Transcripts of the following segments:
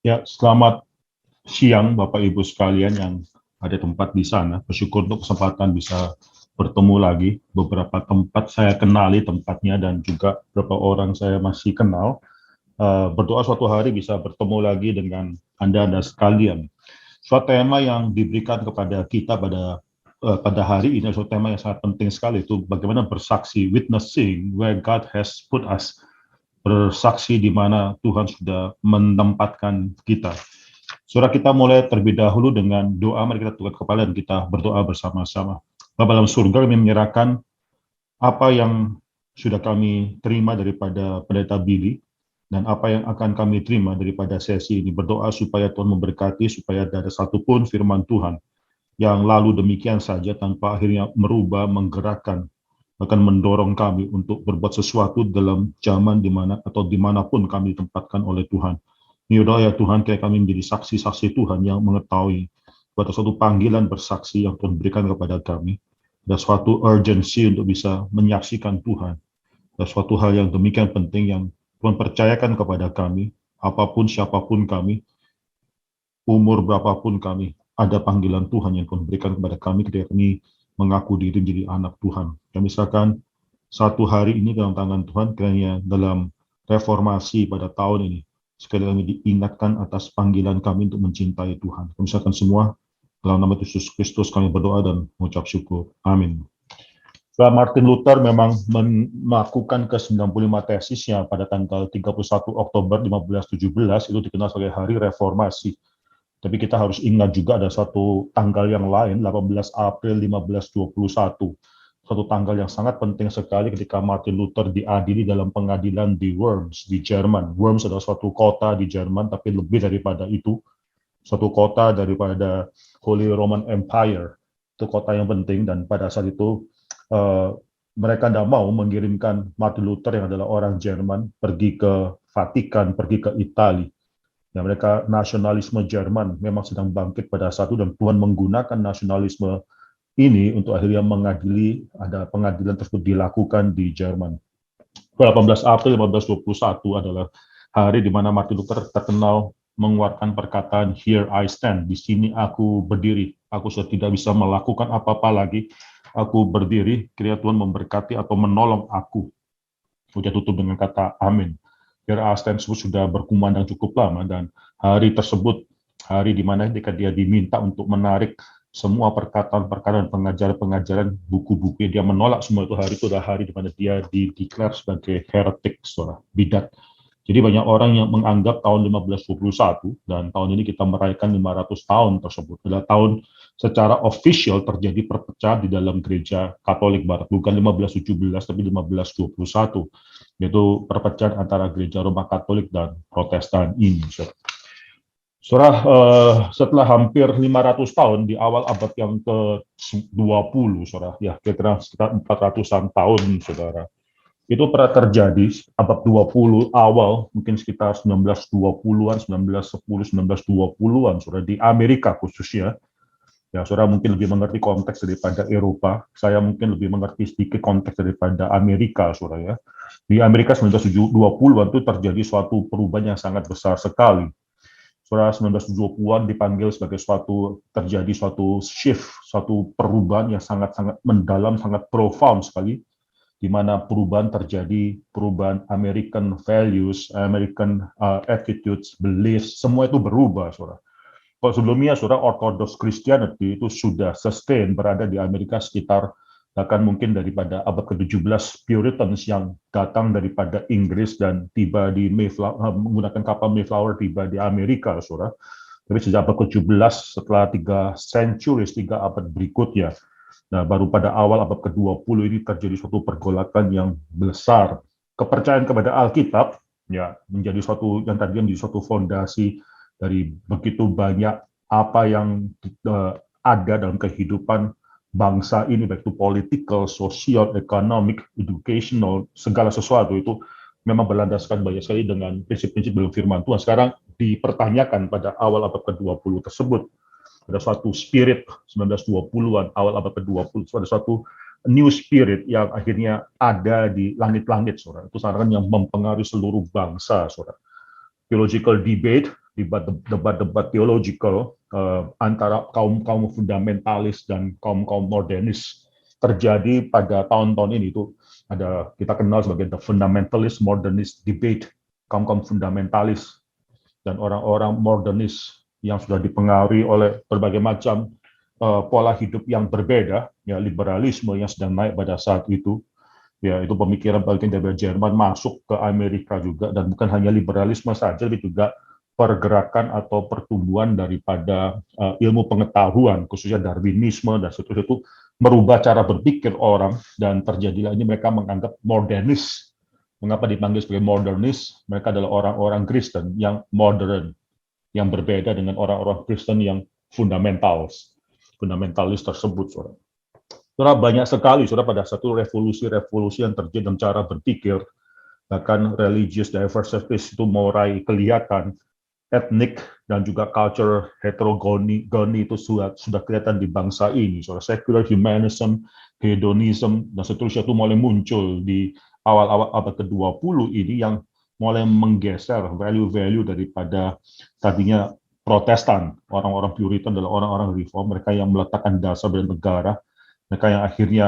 Ya, selamat siang Bapak Ibu sekalian yang ada tempat di sana. Bersyukur untuk kesempatan bisa bertemu lagi. Beberapa tempat saya kenali tempatnya dan juga beberapa orang saya masih kenal. Berdoa suatu hari bisa bertemu lagi dengan Anda sekalian. Suatu tema yang diberikan kepada kita pada hari ini, suatu tema yang sangat penting sekali, itu bagaimana bersaksi, witnessing where God has put us, bersaksi di mana Tuhan sudah menempatkan kita. Saudara, kita mulai terlebih dahulu dengan doa. Mari kita tundukkan kepala dan kita berdoa bersama-sama. Bapa dalam surga, kami menyerahkan apa yang sudah kami terima daripada Pendeta Billy dan apa yang akan kami terima daripada sesi ini. Berdoa supaya Tuhan memberkati, supaya ada satupun firman Tuhan yang lalu demikian saja tanpa akhirnya merubah, menggerakkan, bahkan mendorong kami untuk berbuat sesuatu dalam zaman di mana atau dimanapun kami ditempatkan oleh Tuhan. Ini doa ya Tuhan, kayak kami menjadi saksi-saksi Tuhan yang mengetahui pada suatu panggilan bersaksi yang Tuhan berikan kepada kami. Ada suatu urgency untuk bisa menyaksikan Tuhan. Ada suatu hal yang demikian penting yang Tuhan percayakan kepada kami, apapun siapapun kami, umur berapapun kami, ada panggilan Tuhan yang Tuhan berikan kepada kami ketika kami mengaku diri menjadi anak Tuhan. Kami serahkan satu hari ini dalam tangan Tuhan, kiranya dalam reformasi pada tahun ini, sekali lagi diingatkan atas panggilan kami untuk mencintai Tuhan. Kami serahkan semua, dalam nama Yesus Kristus kami berdoa dan mengucap syukur. Amin. Martin Luther memang melakukan ke-95 tesisnya pada tanggal 31 Oktober 1517, itu dikenal sebagai Hari Reformasi. Tapi kita harus ingat juga ada satu tanggal yang lain, 18 April 1521. Satu tanggal yang sangat penting sekali ketika Martin Luther diadili dalam pengadilan di Worms, di Jerman. Worms adalah suatu kota di Jerman, tapi lebih daripada itu, suatu kota daripada Holy Roman Empire. Itu kota yang penting, dan pada saat itu mereka tidak mau mengirimkan Martin Luther yang adalah orang Jerman pergi ke Vatikan, pergi ke Italia. Ya, mereka nasionalisme Jerman memang sedang bangkit pada saat itu, dan Tuhan menggunakan nasionalisme ini untuk akhirnya mengadili, ada pengadilan tersebut dilakukan di Jerman. 18 April 1521 adalah hari di mana Martin Luther terkenal mengeluarkan perkataan "Here I stand", di sini aku berdiri, aku sudah tidak bisa melakukan apa-apa lagi, aku berdiri, kiranya Tuhan memberkati atau menolong aku. Sudah tutup dengan kata amin. Here I stand sudah berkumandang cukup lama, dan hari tersebut, hari di mana ketika dia diminta untuk menarik semua perkataan-perkataan, pengajaran-pengajaran, buku-buku, dia menolak semua itu. Hari itu adalah hari di mana dia dideklar sebagai heretik, saudara, bidat. Jadi banyak orang yang menganggap tahun 1521, dan tahun ini kita merayakan 500 tahun tersebut, adalah tahun secara official terjadi perpecahan di dalam gereja Katolik Barat, bukan 1517 tapi 1521, yaitu perpecahan antara gereja Roma Katolik dan Protestan ini. Saudara, setelah hampir 500 tahun di awal abad yang ke-20, saudara, ya kira-kira sekitar 400-an tahun, saudara, itu pernah terjadi abad 20 awal, mungkin sekitar 1920-an, 1910, 1920-an, saudara, di Amerika khususnya. Ya, saudara mungkin lebih mengerti konteks daripada Eropa. Saya mungkin lebih mengerti sedikit konteks daripada Amerika, saudara, ya. Di Amerika 1920-an itu terjadi suatu perubahan yang sangat besar sekali. Saudara, 1920-an dipanggil sebagai terjadi suatu shift, suatu perubahan yang sangat-sangat mendalam, sangat profound sekali, di mana perubahan terjadi, perubahan American values, American attitudes, beliefs, semua itu berubah, saudara. Kalau sebelumnya, saudara, Orthodox Christianity itu sudah sustain berada di Amerika sekitar, bahkan mungkin daripada abad ke-17, Puritans yang datang daripada Inggris dan tiba di Mayflower, menggunakan kapal Mayflower, tiba di Amerika, saudara. Tapi sejak abad ke-17, setelah 3 abad berikutnya, nah, baru pada awal abad ke-20 ini terjadi suatu pergolakan yang besar. Kepercayaan kepada Alkitab ya menjadi suatu yang tadinya menjadi suatu fondasi dari begitu banyak apa yang ada dalam kehidupan bangsa ini, baik itu political, sosial, ekonomik, educational, segala sesuatu itu memang berlandaskan banyak sekali dengan prinsip-prinsip dalam firman Tuhan. Sekarang dipertanyakan pada awal abad ke-20 tersebut. Ada suatu spirit 1920-an, awal abad ke-20, ada suatu new spirit yang akhirnya ada di langit-langit, saudara. Itu sekarang yang mempengaruhi seluruh bangsa, saudara. Theological debate debat-debat theological antara kaum fundamentalis dan kaum modernis terjadi pada tahun-tahun ini. Itu ada, kita kenal sebagai the fundamentalist modernist debate, kaum fundamentalis dan orang-orang modernis yang sudah dipengaruhi oleh berbagai macam pola hidup yang berbeda, ya liberalisme yang sedang naik pada saat itu. Ya, itu pemikiran bagian dari Jerman masuk ke Amerika juga, dan bukan hanya liberalisme saja, tapi juga pergerakan atau pertumbuhan daripada ilmu pengetahuan, khususnya Darwinisme dan seterusnya, itu merubah cara berpikir orang, dan terjadilah ini mereka menganggap modernis. Mengapa dipanggil sebagai modernis? Mereka adalah orang-orang Kristen yang modern, yang berbeda dengan orang-orang Kristen yang fundamentalis tersebut, saudara. Saudara, banyak sekali, saudara, pada satu revolusi yang terjadi dalam cara berpikir, bahkan religious diversity itu mulai kelihatan, etnik dan juga culture heterogeni itu sudah kelihatan di bangsa ini. Saudara, secular humanism, hedonism, dan seterusnya itu mulai muncul di awal-awal abad ke-20 ini, yang mulai menggeser value-value daripada tadinya Protestan. Orang-orang Puritan adalah orang-orang reform, mereka yang meletakkan dasar bernegara. Mereka yang akhirnya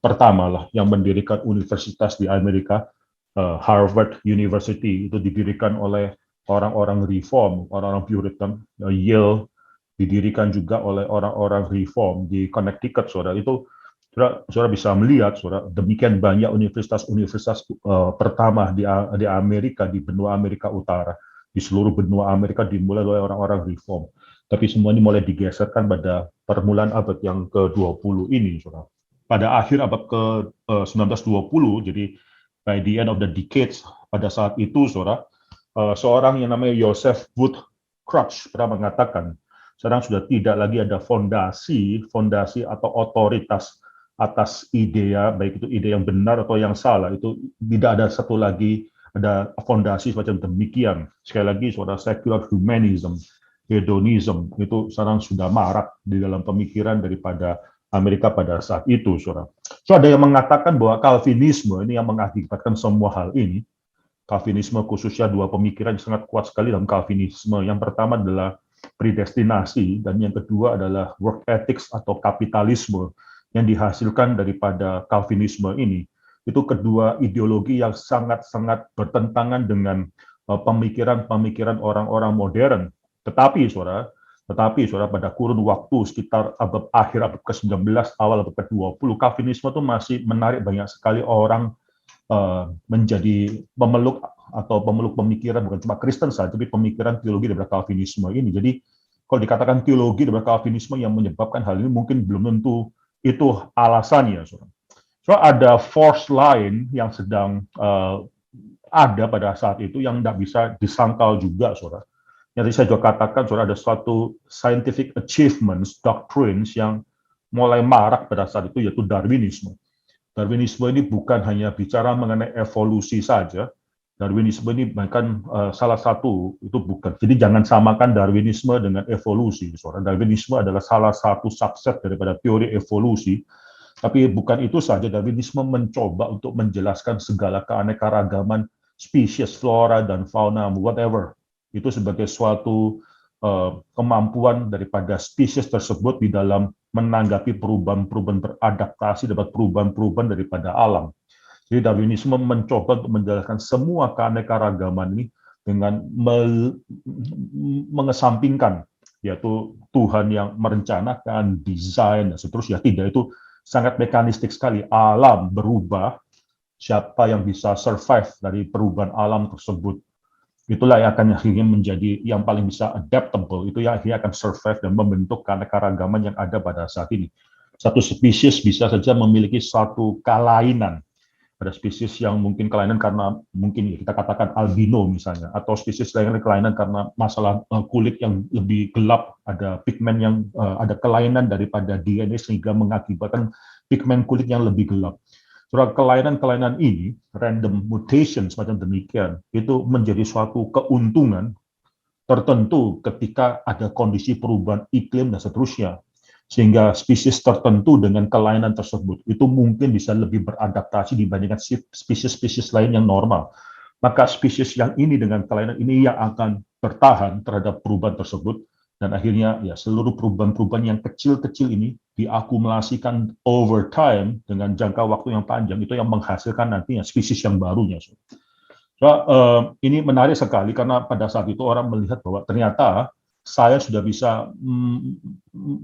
pertama lah yang mendirikan universitas di Amerika, Harvard University itu didirikan oleh orang-orang reform, orang-orang Puritan. Yale didirikan juga oleh orang-orang reform di Connecticut, saudara. Itu saudara bisa melihat, saudara, demikian banyak universitas pertama di Amerika, di benua Amerika Utara, di seluruh benua Amerika dimulai oleh orang-orang reform. Tapi semua ini mulai digeserkan pada permulaan abad yang ke-20 ini, saudara. Pada akhir abad ke-1920, jadi by the end of the decades, pada saat itu, saudara, seorang yang namanya Joseph Wood Crutch pernah mengatakan, sekarang sudah tidak lagi ada fondasi atau otoritas atas ide, baik itu ide yang benar atau yang salah, itu tidak ada satu lagi, ada fondasi semacam demikian. Sekali lagi, saudara, secular humanism, hedonism itu sekarang sudah marak di dalam pemikiran daripada Amerika pada saat itu, saudara. So, ada yang mengatakan bahwa Calvinisme ini yang mengakibatkan semua hal ini. Calvinisme khususnya dua pemikiran yang sangat kuat sekali dalam Calvinisme. Yang pertama adalah predestinasi, dan yang kedua adalah work ethics atau kapitalisme yang dihasilkan daripada Calvinisme ini. Itu kedua ideologi yang sangat-sangat bertentangan dengan pemikiran-pemikiran orang-orang modern. Tetapi saudara, pada kurun waktu sekitar akhir abad ke-19, awal abad ke-20, Calvinisme itu masih menarik banyak sekali orang menjadi pemeluk pemikiran, bukan cuma Kristen saja, tapi pemikiran teologi daripada Calvinisme ini. Jadi, kalau dikatakan teologi daripada Calvinisme yang menyebabkan hal ini, mungkin belum tentu itu alasannya, saudara. So, ada force lain yang sedang ada pada saat itu yang tidak bisa disangkal juga, saudara. Yang saya juga katakan, saudara, ada suatu scientific achievements, doctrines yang mulai marak pada saat itu, yaitu Darwinisme. Darwinisme ini bukan hanya bicara mengenai evolusi saja. Darwinisme ini bahkan salah satu, itu bukan. Jadi jangan samakan Darwinisme dengan evolusi, saudara. Darwinisme adalah salah satu subset daripada teori evolusi. Tapi bukan itu saja, Darwinisme mencoba untuk menjelaskan segala keanekaragaman spesies, flora, dan fauna, whatever. Itu sebagai suatu kemampuan daripada spesies tersebut di dalam menanggapi perubahan-perubahan, beradaptasi dapat perubahan-perubahan daripada alam. Jadi Darwinisme mencoba untuk menjelaskan semua keanekaragaman ini dengan mengesampingkan, yaitu Tuhan yang merencanakan, desain, dan seterusnya. Tidak, itu sangat mekanistik sekali. Alam berubah, siapa yang bisa survive dari perubahan alam tersebut, itulah yang akan akhirnya menjadi yang paling bisa adaptable, itu yang akhirnya akan survive dan membentuk keanekaragaman yang ada pada saat ini. Satu spesies bisa saja memiliki satu kelainan. Ada spesies yang mungkin kelainan karena mungkin kita katakan albino misalnya, atau spesies lain kelainan karena masalah kulit yang lebih gelap, ada pigmen yang ada kelainan daripada DNA sehingga mengakibatkan pigmen kulit yang lebih gelap. Soal kelainan-kelainan ini, random mutation semacam demikian, itu menjadi suatu keuntungan tertentu ketika ada kondisi perubahan iklim dan seterusnya. Sehingga spesies tertentu dengan kelainan tersebut itu mungkin bisa lebih beradaptasi dibandingkan spesies-spesies lain yang normal. maka spesies yang ini dengan kelainan ini yang akan bertahan terhadap perubahan tersebut, dan akhirnya ya seluruh perubahan-perubahan yang kecil-kecil ini diakumulasikan over time dengan jangka waktu yang panjang, itu yang menghasilkan nantinya spesies yang barunya. So, ini menarik sekali karena pada saat itu orang melihat bahwa ternyata saya sudah bisa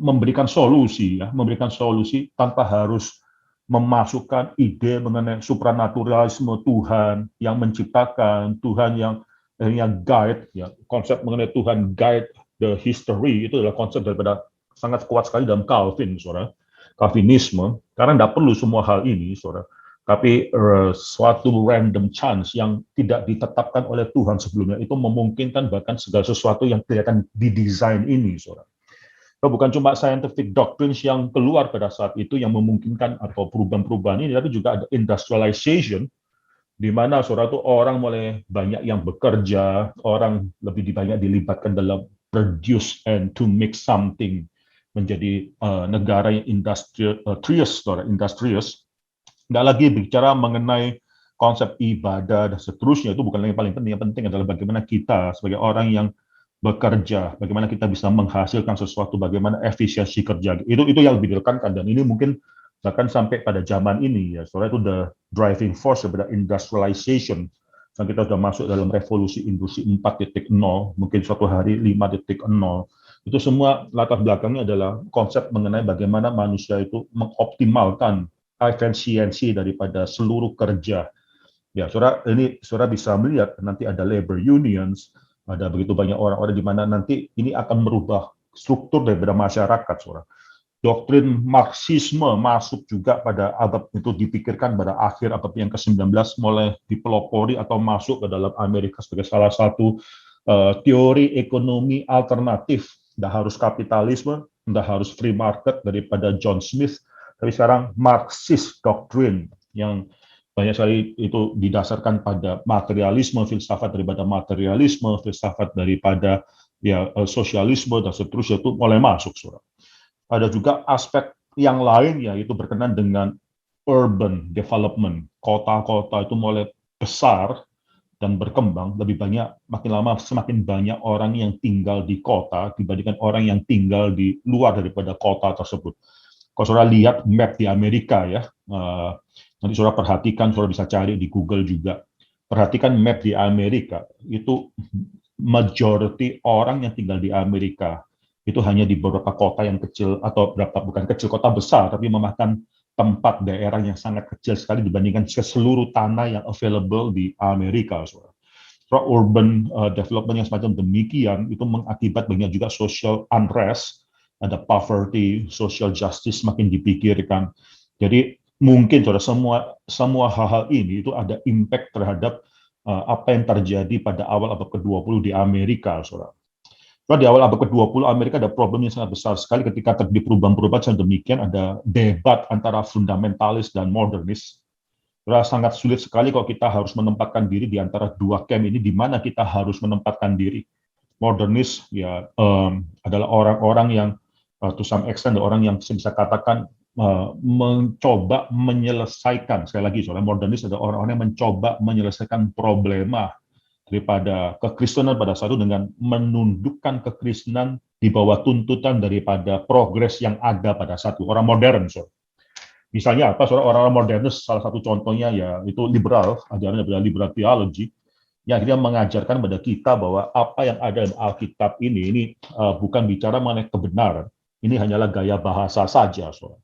memberikan solusi, ya, memberikan solusi tanpa harus memasukkan ide mengenai supranaturalisme Tuhan yang menciptakan, Tuhan yang guide, ya, konsep mengenai Tuhan guide the history itu adalah konsep daripada sangat kuat sekali dalam Calvin, saudara, Calvinisme, karena tidak perlu semua hal ini, saudara. Tapi suatu random chance yang tidak ditetapkan oleh Tuhan sebelumnya itu memungkinkan bahkan segala sesuatu yang kelihatan didesain ini, saudara. Bukan cuma scientific doctrines yang keluar pada saat itu yang memungkinkan atau perubahan-perubahan ini, tapi juga ada industrialization, di mana saudara itu orang mulai banyak yang bekerja, orang lebih banyak dilibatkan dalam produce and to make something, menjadi negara yang industrious. Nggak lagi bicara mengenai konsep ibadah dan seterusnya, itu bukan yang paling penting. Yang penting adalah bagaimana kita sebagai orang yang bekerja, bagaimana kita bisa menghasilkan sesuatu, bagaimana efisiensi kerja. Itu yang lebih ditekankan, dan ini mungkin bahkan sampai pada zaman ini, ya, soalnya itu the driving force daripada industrialization. Dan kita sudah masuk dalam revolusi industri 4.0, mungkin suatu hari 5.0. Itu semua latar belakangnya adalah konsep mengenai bagaimana manusia itu mengoptimalkan efisiensi daripada seluruh kerja. Ya, saudara bisa melihat nanti ada labor unions, ada begitu banyak orang-orang di mana nanti ini akan merubah struktur daripada masyarakat, saudara. Doktrin Marxisme masuk juga pada abad itu, dipikirkan pada akhir abad yang ke-19, mulai dipelopori atau masuk ke dalam Amerika sebagai salah satu teori ekonomi alternatif. Tidak harus kapitalisme, tidak harus free market daripada John Smith, tapi sekarang Marxist doctrine yang banyak sekali itu didasarkan pada materialisme, filsafat daripada materialisme, filsafat daripada ya sosialisme dan seterusnya, itu mulai masuk, saudara. Ada juga aspek yang lain, yaitu berkenaan dengan urban development. Kota-kota itu mulai besar dan berkembang, lebih banyak, makin lama semakin banyak orang yang tinggal di kota dibandingkan orang yang tinggal di luar daripada kota tersebut. Kalau saudara lihat map di Amerika, ya, nanti saudara perhatikan, saudara bisa cari di Google juga. Perhatikan map di Amerika, itu majority orang yang tinggal di Amerika itu hanya di beberapa kota yang kecil, atau bukan kecil, kota besar, tapi memakan tempat daerah yang sangat kecil sekali dibandingkan seluruh tanah yang available di Amerika, saudara. So, urban development yang semacam demikian itu mengakibat banyak juga social unrest, ada poverty, social justice makin dipikirkan. Jadi mungkin saudara, semua hal-hal ini itu ada impact terhadap apa yang terjadi pada awal abad ke-20 di Amerika, saudara. Di awal abad ke-20 Amerika ada problem yang sangat besar sekali ketika terjadi perubahan-perubahan yang demikian, ada debat antara fundamentalis dan modernis. Sangat sulit sekali kalau kita harus menempatkan diri di antara dua camp ini, di mana kita harus menempatkan diri. Modernis ya adalah orang-orang yang to some extent orang yang bisa katakan mencoba menyelesaikan, sekali lagi soalnya modernis adalah orang-orang yang mencoba menyelesaikan problema daripada kekristenan pada saat itu dengan menundukkan kekristenan di bawah tuntutan daripada progres yang ada pada saat itu. Orang modern, so. Misalnya apa? Orang-orang modern, salah satu contohnya ya itu liberal, ajarannya adalah liberal theology, yang akhirnya mengajarkan pada kita bahwa apa yang ada di Alkitab ini bukan bicara mengenai kebenaran, ini hanyalah gaya bahasa saja. So.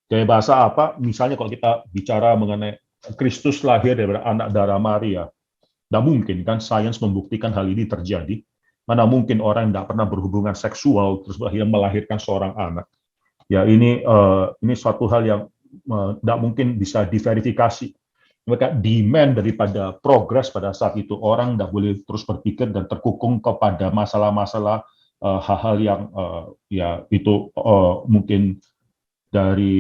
Gaya bahasa apa? Misalnya kalau kita bicara mengenai Kristus lahir dari anak darah Maria, tidak mungkin kan sains membuktikan hal ini terjadi. Mana mungkin orang yang tidak pernah berhubungan seksual terus akhirnya melahirkan seorang anak. Ya ini suatu hal yang tidak mungkin bisa diverifikasi. Mereka demand daripada progres pada saat itu. Orang tidak boleh terus berpikir dan terkukung kepada masalah-masalah hal-hal yang ya itu mungkin dari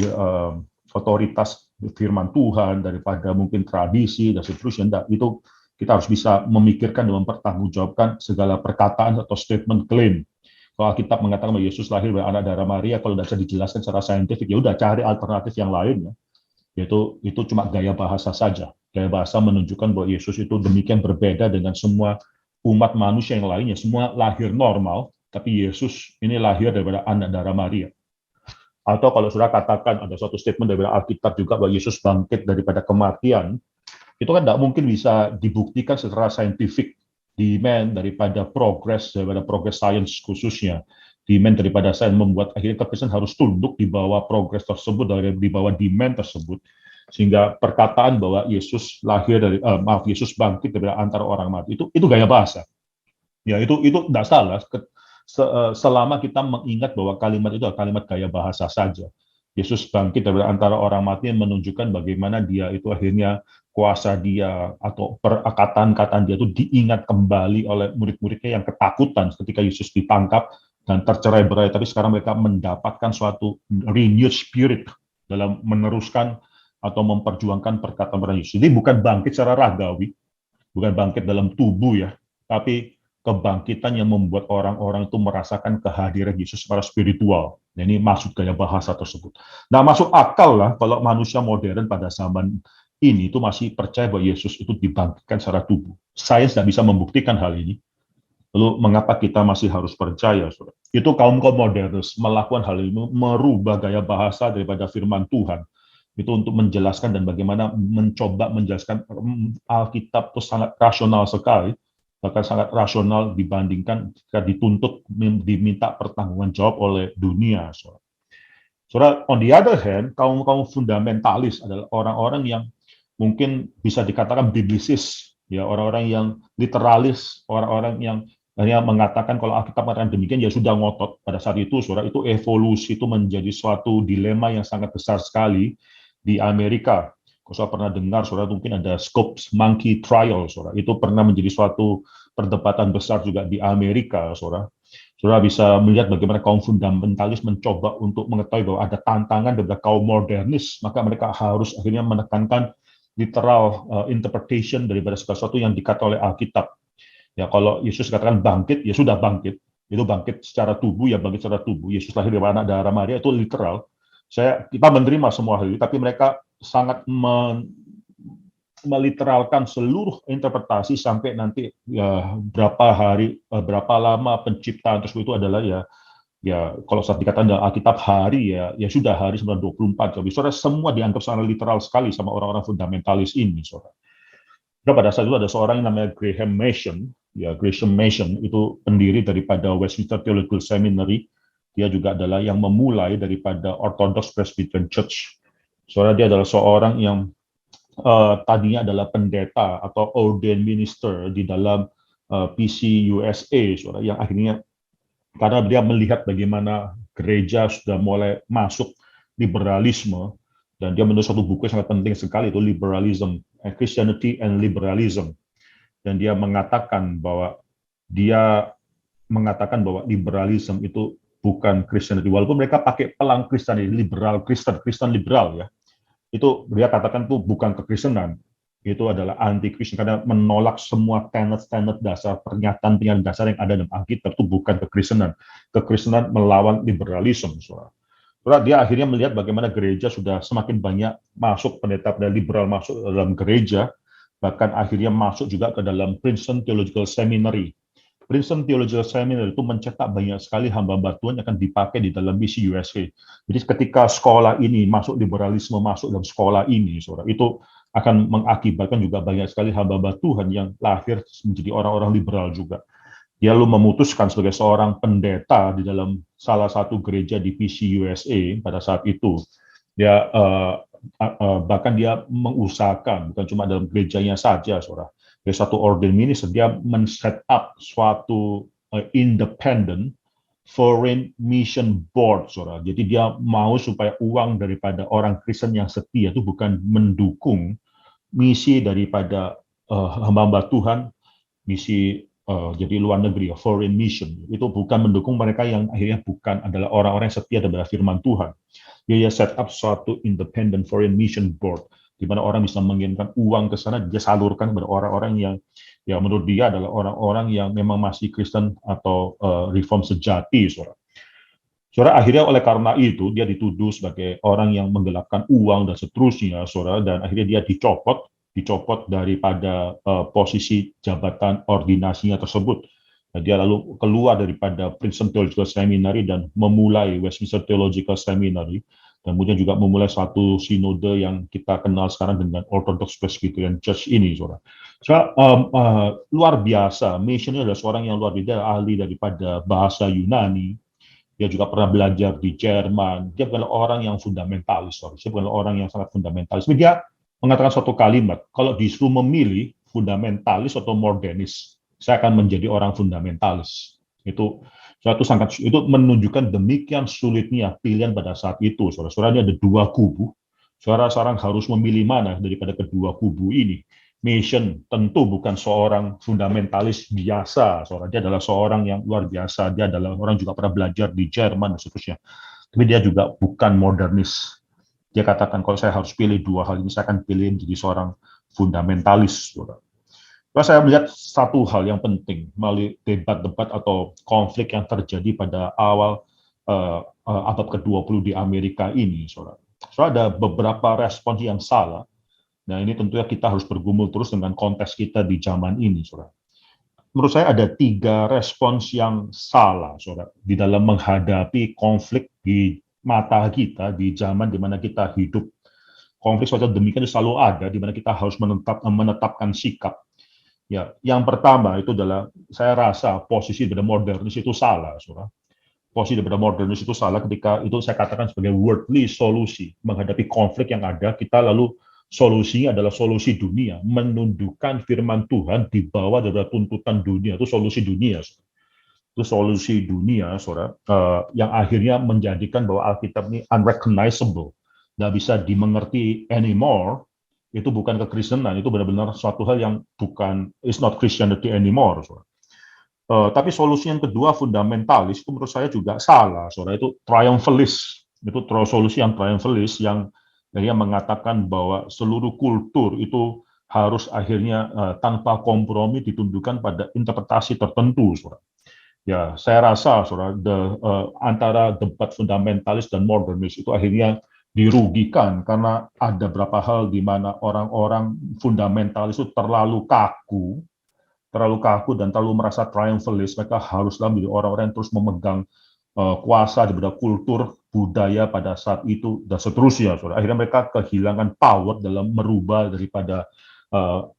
otoritas firman Tuhan, daripada mungkin tradisi dan seterusnya. Itu kita harus bisa memikirkan dan mempertanggungjawabkan segala perkataan atau statement klaim. Kalau Alkitab mengatakan bahwa Yesus lahir dari anak darah Maria, kalau tidak bisa dijelaskan secara saintifik, ya udah cari alternatif yang lain. Ya. Yaitu itu cuma gaya bahasa saja. Gaya bahasa menunjukkan bahwa Yesus itu demikian berbeda dengan semua umat manusia yang lainnya. Semua lahir normal, tapi Yesus ini lahir daripada anak darah Maria. Atau kalau sudah katakan ada suatu statement dari Alkitab juga bahwa Yesus bangkit daripada kematian, itu kan tidak mungkin bisa dibuktikan secara saintifik. Demand daripada progres sains khususnya, demand daripada sains membuat akhirnya kekristenan harus tunduk di bawah progres tersebut, di bawah demand tersebut, sehingga perkataan bahwa Yesus lahir dari Yesus bangkit dari antara orang mati itu gaya bahasa. Ya itu tidak salah selama kita mengingat bahwa kalimat itu adalah kalimat gaya bahasa saja. Yesus bangkit dari antara orang mati yang menunjukkan bagaimana dia itu akhirnya kuasa dia atau perkataan-kataan dia itu diingat kembali oleh murid-muridnya yang ketakutan ketika Yesus ditangkap dan tercerai-berai, tapi sekarang mereka mendapatkan suatu renewed spirit dalam meneruskan atau memperjuangkan perkataan Yesus. Jadi bukan bangkit secara ragawi, bukan bangkit dalam tubuh ya, tapi kebangkitan yang membuat orang-orang itu merasakan kehadiran Yesus secara spiritual. Nah, ini maksud gaya bahasa tersebut. Nah, masuk akal lah kalau manusia modern pada zaman ini itu masih percaya bahwa Yesus itu dibangkitkan secara tubuh. Sains tidak bisa membuktikan hal ini. Lalu mengapa kita masih harus percaya? Saudara? Itu kaum-kaum modernis melakukan hal ini, merubah gaya bahasa daripada firman Tuhan. Itu untuk menjelaskan dan bagaimana mencoba menjelaskan Alkitab itu sangat rasional sekali, bahkan sangat rasional dibandingkan jika dituntut diminta pertanggungan jawab oleh dunia. Saudara, on the other hand, kaum-kaum fundamentalis adalah orang-orang yang mungkin bisa dikatakan biblisis, ya orang-orang yang literalis, orang-orang yang hanya mengatakan kalau Alkitab mengatakan demikian ya sudah ngotot. Pada saat itu, saudara, itu evolusi itu menjadi suatu dilema yang sangat besar sekali di Amerika. Kalau saya pernah dengar, saudara, mungkin ada Scopes Monkey Trial, saudara. Itu pernah menjadi suatu perdebatan besar juga di Amerika, saudara. Saudara bisa melihat bagaimana kaum fundamentalis mencoba untuk mengetahui bahwa ada tantangan dari kaum modernis, maka mereka harus akhirnya menekankan literal interpretation daripada segala sesuatu yang dikatakan oleh Alkitab. Ya, kalau Yesus katakan bangkit, ya sudah bangkit. Itu bangkit secara tubuh, ya bangkit secara tubuh. Yesus lahir dari anak darah Maria, itu literal. Kita menerima semua hal itu, tapi mereka sangat meliteralkan seluruh interpretasi sampai nanti ya berapa lama penciptaan tersebut itu adalah ya kalau saat dikatakan dalam Alkitab hari ya sudah hari 924. Jadi saudara semua dianggap sangat literal sekali sama orang-orang fundamentalis ini, saudara. Dan pada saat itu ada seorang yang namanya Graham Mason, ya Graham Mason itu pendiri daripada Westminster Theological Seminary. Dia juga adalah yang memulai daripada Orthodox Presbyterian Church. Saudara, dia adalah seorang yang tadinya adalah pendeta atau ordained minister di dalam PC USA, saudara, yang akhirnya karena dia melihat bagaimana gereja sudah mulai masuk liberalisme, dan dia menulis satu buku yang sangat penting sekali, itu Liberalism, Christianity and Liberalism. Dan dia mengatakan bahwa liberalisme itu bukan Christianity, walaupun mereka pakai pelang Kristen, liberal Kristen liberal ya. Itu dia katakan itu bukan kekristenan, itu adalah anti-Kristen karena menolak semua tenet-tenet dasar, pernyataan dasar yang ada dalam Alkitab, itu bukan kekristenan. Kekristenan melawan liberalisme. Saudara, dia akhirnya melihat bagaimana gereja sudah semakin banyak masuk pendeta-pendeta liberal masuk dalam gereja, bahkan akhirnya masuk juga ke dalam Princeton Theological Seminary. Princeton Theological Seminary itu mencetak banyak sekali hamba-hamba Tuhan yang akan dipakai di dalam misi USA. Jadi ketika sekolah ini masuk liberalisme masuk dalam sekolah ini, saudara, itu akan mengakibatkan juga banyak sekali hamba-hamba Tuhan yang lahir menjadi orang-orang liberal juga. Dia lalu memutuskan sebagai seorang pendeta di dalam salah satu gereja di PC USA pada saat itu. Dia bahkan dia mengusahakan bukan cuma dalam gerejanya saja, saudara. Dari satu ordained minister, dia men-set up suatu independent foreign mission board, saudara. Jadi dia mau supaya uang daripada orang Kristen yang setia itu bukan mendukung misi daripada hamba-hamba Tuhan, misi jadi luar negeri, foreign mission. Itu bukan mendukung mereka yang akhirnya bukan adalah orang-orang yang setia daripada firman Tuhan. Dia set up suatu independent foreign mission board, di mana orang bisa mengirimkan uang ke sana, dia salurkan kepada orang-orang yang menurut dia adalah orang-orang yang memang masih Kristen atau reform sejati, saudara. Saudara, akhirnya oleh karena itu dia dituduh sebagai orang yang menggelapkan uang dan seterusnya, saudara, dan akhirnya dia dicopot daripada posisi jabatan ordinasinya tersebut. Nah, dia lalu keluar daripada Princeton Theological Seminary dan memulai Westminster Theological Seminary, dan kemudian juga memulai satu sinode yang kita kenal sekarang dengan Orthodox Presbyterian Church ini, saudara. Luar biasa, Mason adalah seorang yang luar biasa, ahli daripada bahasa Yunani. Dia juga pernah belajar di Jerman. Dia bukan orang yang fundamentalis, sorry. Dia bukan orang yang sangat fundamentalis. Dia mengatakan suatu kalimat, kalau disuruh memilih fundamentalis atau modernis, saya akan menjadi orang fundamentalis. Itu menunjukkan demikian sulitnya pilihan pada saat itu. Saudara-saudara, ada dua kubu. Saudara sekarang harus memilih mana daripada kedua kubu ini. Mason tentu bukan seorang fundamentalis biasa, dia adalah seorang yang luar biasa, dia adalah orang juga pernah belajar di Jerman dan seterusnya. Tapi dia juga bukan modernis. Dia katakan kalau saya harus pilih dua hal ini, saya akan pilih menjadi seorang fundamentalis. Lalu saya melihat satu hal yang penting melalui debat-debat atau konflik yang terjadi pada awal abad ke-20 di Amerika ini, saudara. Ada beberapa respons yang salah. Nah, ini tentunya kita harus bergumul terus dengan konteks kita di zaman ini, saudara. Menurut saya ada 3 respons yang salah, saudara, di dalam menghadapi konflik di mata kita di zaman di mana kita hidup. Konflik semacam demikian selalu ada, di mana kita harus menetapkan sikap. Ya, yang pertama itu adalah saya rasa posisi dari modernis itu salah, saudara. Posisi dari modernis itu salah ketika itu saya katakan sebagai worldly solusi menghadapi konflik yang ada. Kita lalu solusinya adalah solusi dunia, menundukkan firman Tuhan di bawah dari tuntutan dunia. Itu solusi dunia. Itu solusi dunia, saudara, yang akhirnya menjadikan bahwa Alkitab ini unrecognizable, nggak bisa dimengerti anymore. Itu bukan kekristenan, itu benar-benar suatu hal yang bukan, it's not Christianity anymore, saudara. Tapi solusi yang kedua, fundamentalis, itu menurut saya juga salah, saudara. Itu triumphalist, itu solusi yang triumphalist yang mengatakan bahwa seluruh kultur itu harus akhirnya tanpa kompromi ditundukkan pada interpretasi tertentu, saudara. Ya, saya rasa, saudara, antara debat fundamentalis dan modernis itu akhirnya dirugikan karena ada beberapa hal di mana orang-orang fundamentalis itu terlalu kaku dan terlalu merasa triumphalist. Mereka haruslah menjadi orang-orang yang terus memegang kuasa daripada kultur budaya pada saat itu dan seterusnya. Saudara. Akhirnya mereka kehilangan power dalam merubah daripada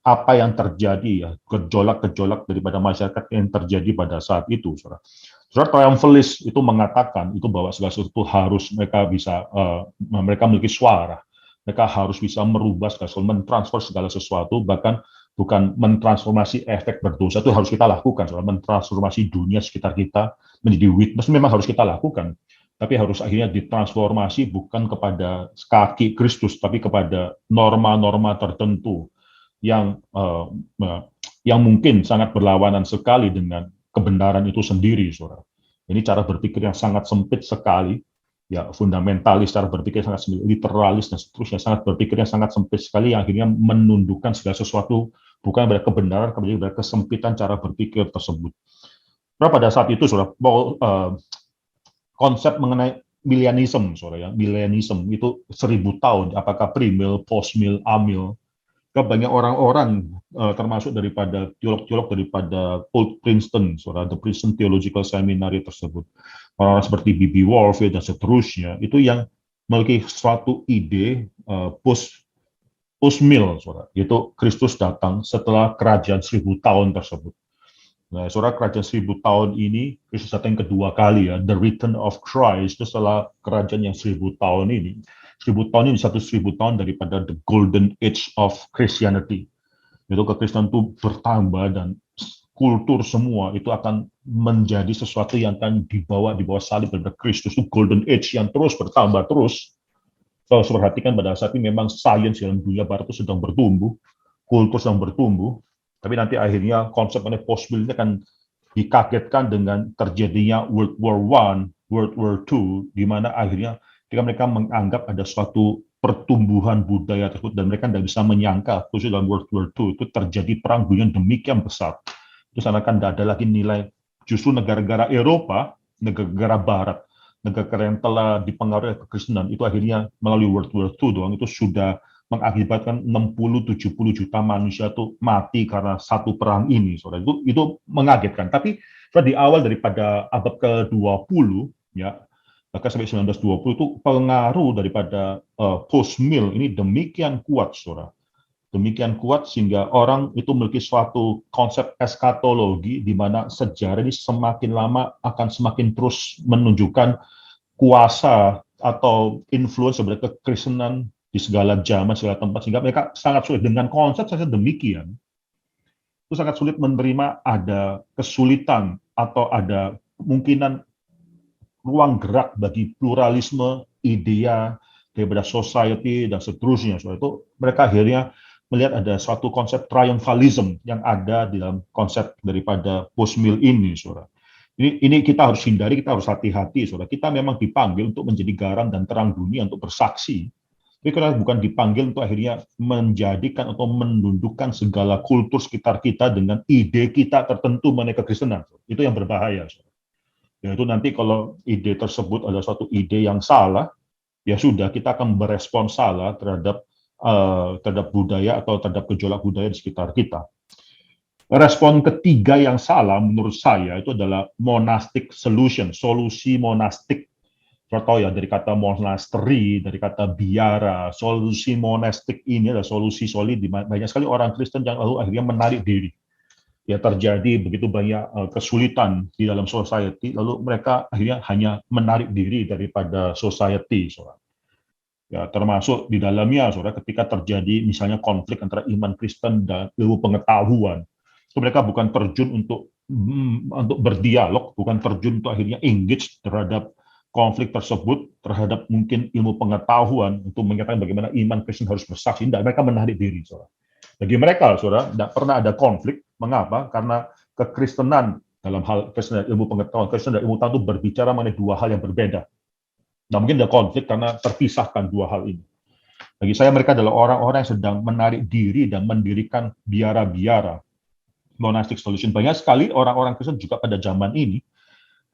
apa yang terjadi, ya, gejolak-gejolak daripada masyarakat yang terjadi pada saat itu. Saudara, triumphalist itu mengatakan itu bahwa segala sesuatu harus mereka bisa mereka memiliki suara, mereka harus bisa merubah segala sesuatu, mentransfer segala sesuatu, bahkan bukan mentransformasi efek berdosa itu harus kita lakukan, saudara. Mentransformasi dunia sekitar kita menjadi witness memang harus kita lakukan, tapi harus akhirnya ditransformasi bukan kepada kaki Kristus, tapi kepada norma-norma tertentu yang mungkin sangat berlawanan sekali dengan kebenaran itu sendiri, saudara. Ini cara berpikir yang sangat sempit sekali, ya, fundamentalis, cara berpikir sangat literalis dan seterusnya, sangat berpikir yang sangat sempit sekali yang akhirnya menundukkan segala sesuatu bukan pada kebenaran, kemudian pada kesempitan cara berpikir tersebut. Nah, pada saat itu, saudara, konsep mengenai milenialisme, saudara, ya, milenialisme itu 1000 tahun, apakah premill, postmill, amil, banyak orang-orang termasuk daripada teolog-teolog daripada Old Princeton, saudara, the Princeton Theological Seminary tersebut, orang seperti B.B. Warfield dan seterusnya, itu yang memiliki suatu ide post-mill, saudara, yaitu Kristus datang setelah kerajaan 1000 tahun tersebut. Nah, saudara, kerajaan 1000 tahun ini, Kristus datang yang kedua kali, ya, the return of Christ, itu setelah kerajaan yang 1000 tahun ini. 1000 tahun ini 1000 tahun daripada the golden age of Christianity. Itu kekristenan itu bertambah dan kultur semua itu akan menjadi sesuatu yang akan dibawa di bawah salib daripada Kristus. Itu golden age yang terus bertambah terus. Kalau perhatikan pada saat ini memang sains dalam dunia barat itu sedang bertumbuh, kultur sedang bertumbuh, tapi nanti akhirnya konsep post-mill ini akan dikagetkan dengan terjadinya World War I, World War II, di mana akhirnya ketika mereka menganggap ada suatu pertumbuhan budaya tersebut dan mereka tidak bisa menyangka, khususnya dalam World War II itu terjadi perang dunia demikian besar. Itu seakan tidak ada lagi nilai, justru negara-negara Eropa, negara-negara Barat, negara yang telah dipengaruhi kekristenan itu akhirnya melalui World War II doang itu sudah mengakibatkan 60-70 juta manusia itu mati karena satu perang ini, saudara. Itu mengagetkan. Tapi di awal daripada abad ke-20, ya, bahkan sampai 1920 itu pengaruh daripada post-mill ini demikian kuat, saudara. Demikian kuat sehingga orang itu memiliki suatu konsep eskatologi di mana sejarah ini semakin lama akan semakin terus menunjukkan kuasa atau influence sebagai kekristenan di segala zaman, segala tempat, sehingga mereka sangat sulit dengan konsep saya demikian. Itu sangat sulit menerima ada kesulitan atau ada kemungkinan ruang gerak bagi pluralisme idea daripada society dan seterusnya. So, itu mereka akhirnya melihat ada suatu konsep triumphalism yang ada di dalam konsep daripada post-mill ini, saudara. Ini kita harus hindari, kita harus hati-hati, saudara. Kita memang dipanggil untuk menjadi garam dan terang dunia, untuk bersaksi. Tapi kita bukan dipanggil untuk akhirnya menjadikan atau menundukkan segala kultur sekitar kita dengan ide kita tertentu mengenai kekristenan. Itu yang berbahaya, saudara. Yaitu nanti kalau ide tersebut adalah suatu ide yang salah, ya sudah kita akan berespon salah terhadap budaya atau terhadap gejolak budaya di sekitar kita. Respon ketiga yang salah menurut saya itu adalah monastic solution, solusi monastik. Atau ya dari kata monastery, dari kata biara, solusi monastik ini adalah solusi solid. Banyak sekali orang Kristen yang lalu akhirnya menarik diri. Ya terjadi begitu banyak kesulitan di dalam society, lalu mereka akhirnya hanya menarik diri daripada society, saudara. Ya, termasuk di dalamnya, saudara, ketika terjadi misalnya konflik antara iman Kristen dan ilmu pengetahuan, itu mereka bukan terjun untuk berdialog, bukan terjun untuk akhirnya engage terhadap konflik tersebut, terhadap mungkin ilmu pengetahuan untuk menyatakan bagaimana iman Kristen harus bersaksi. Tidak, mereka menarik diri, saudara. Bagi mereka, saudara, tidak pernah ada konflik. Mengapa? Karena kekristenan dalam hal Kristen ilmu pengetahuan, Kristen dan ilmu pengetahuan itu berbicara mengenai dua hal yang berbeda. Nah, mungkin ada konflik karena terpisahkan dua hal ini. Bagi saya mereka adalah orang-orang yang sedang menarik diri dan mendirikan biara-biara, monastic solution. Banyak sekali orang-orang Kristen juga pada zaman ini,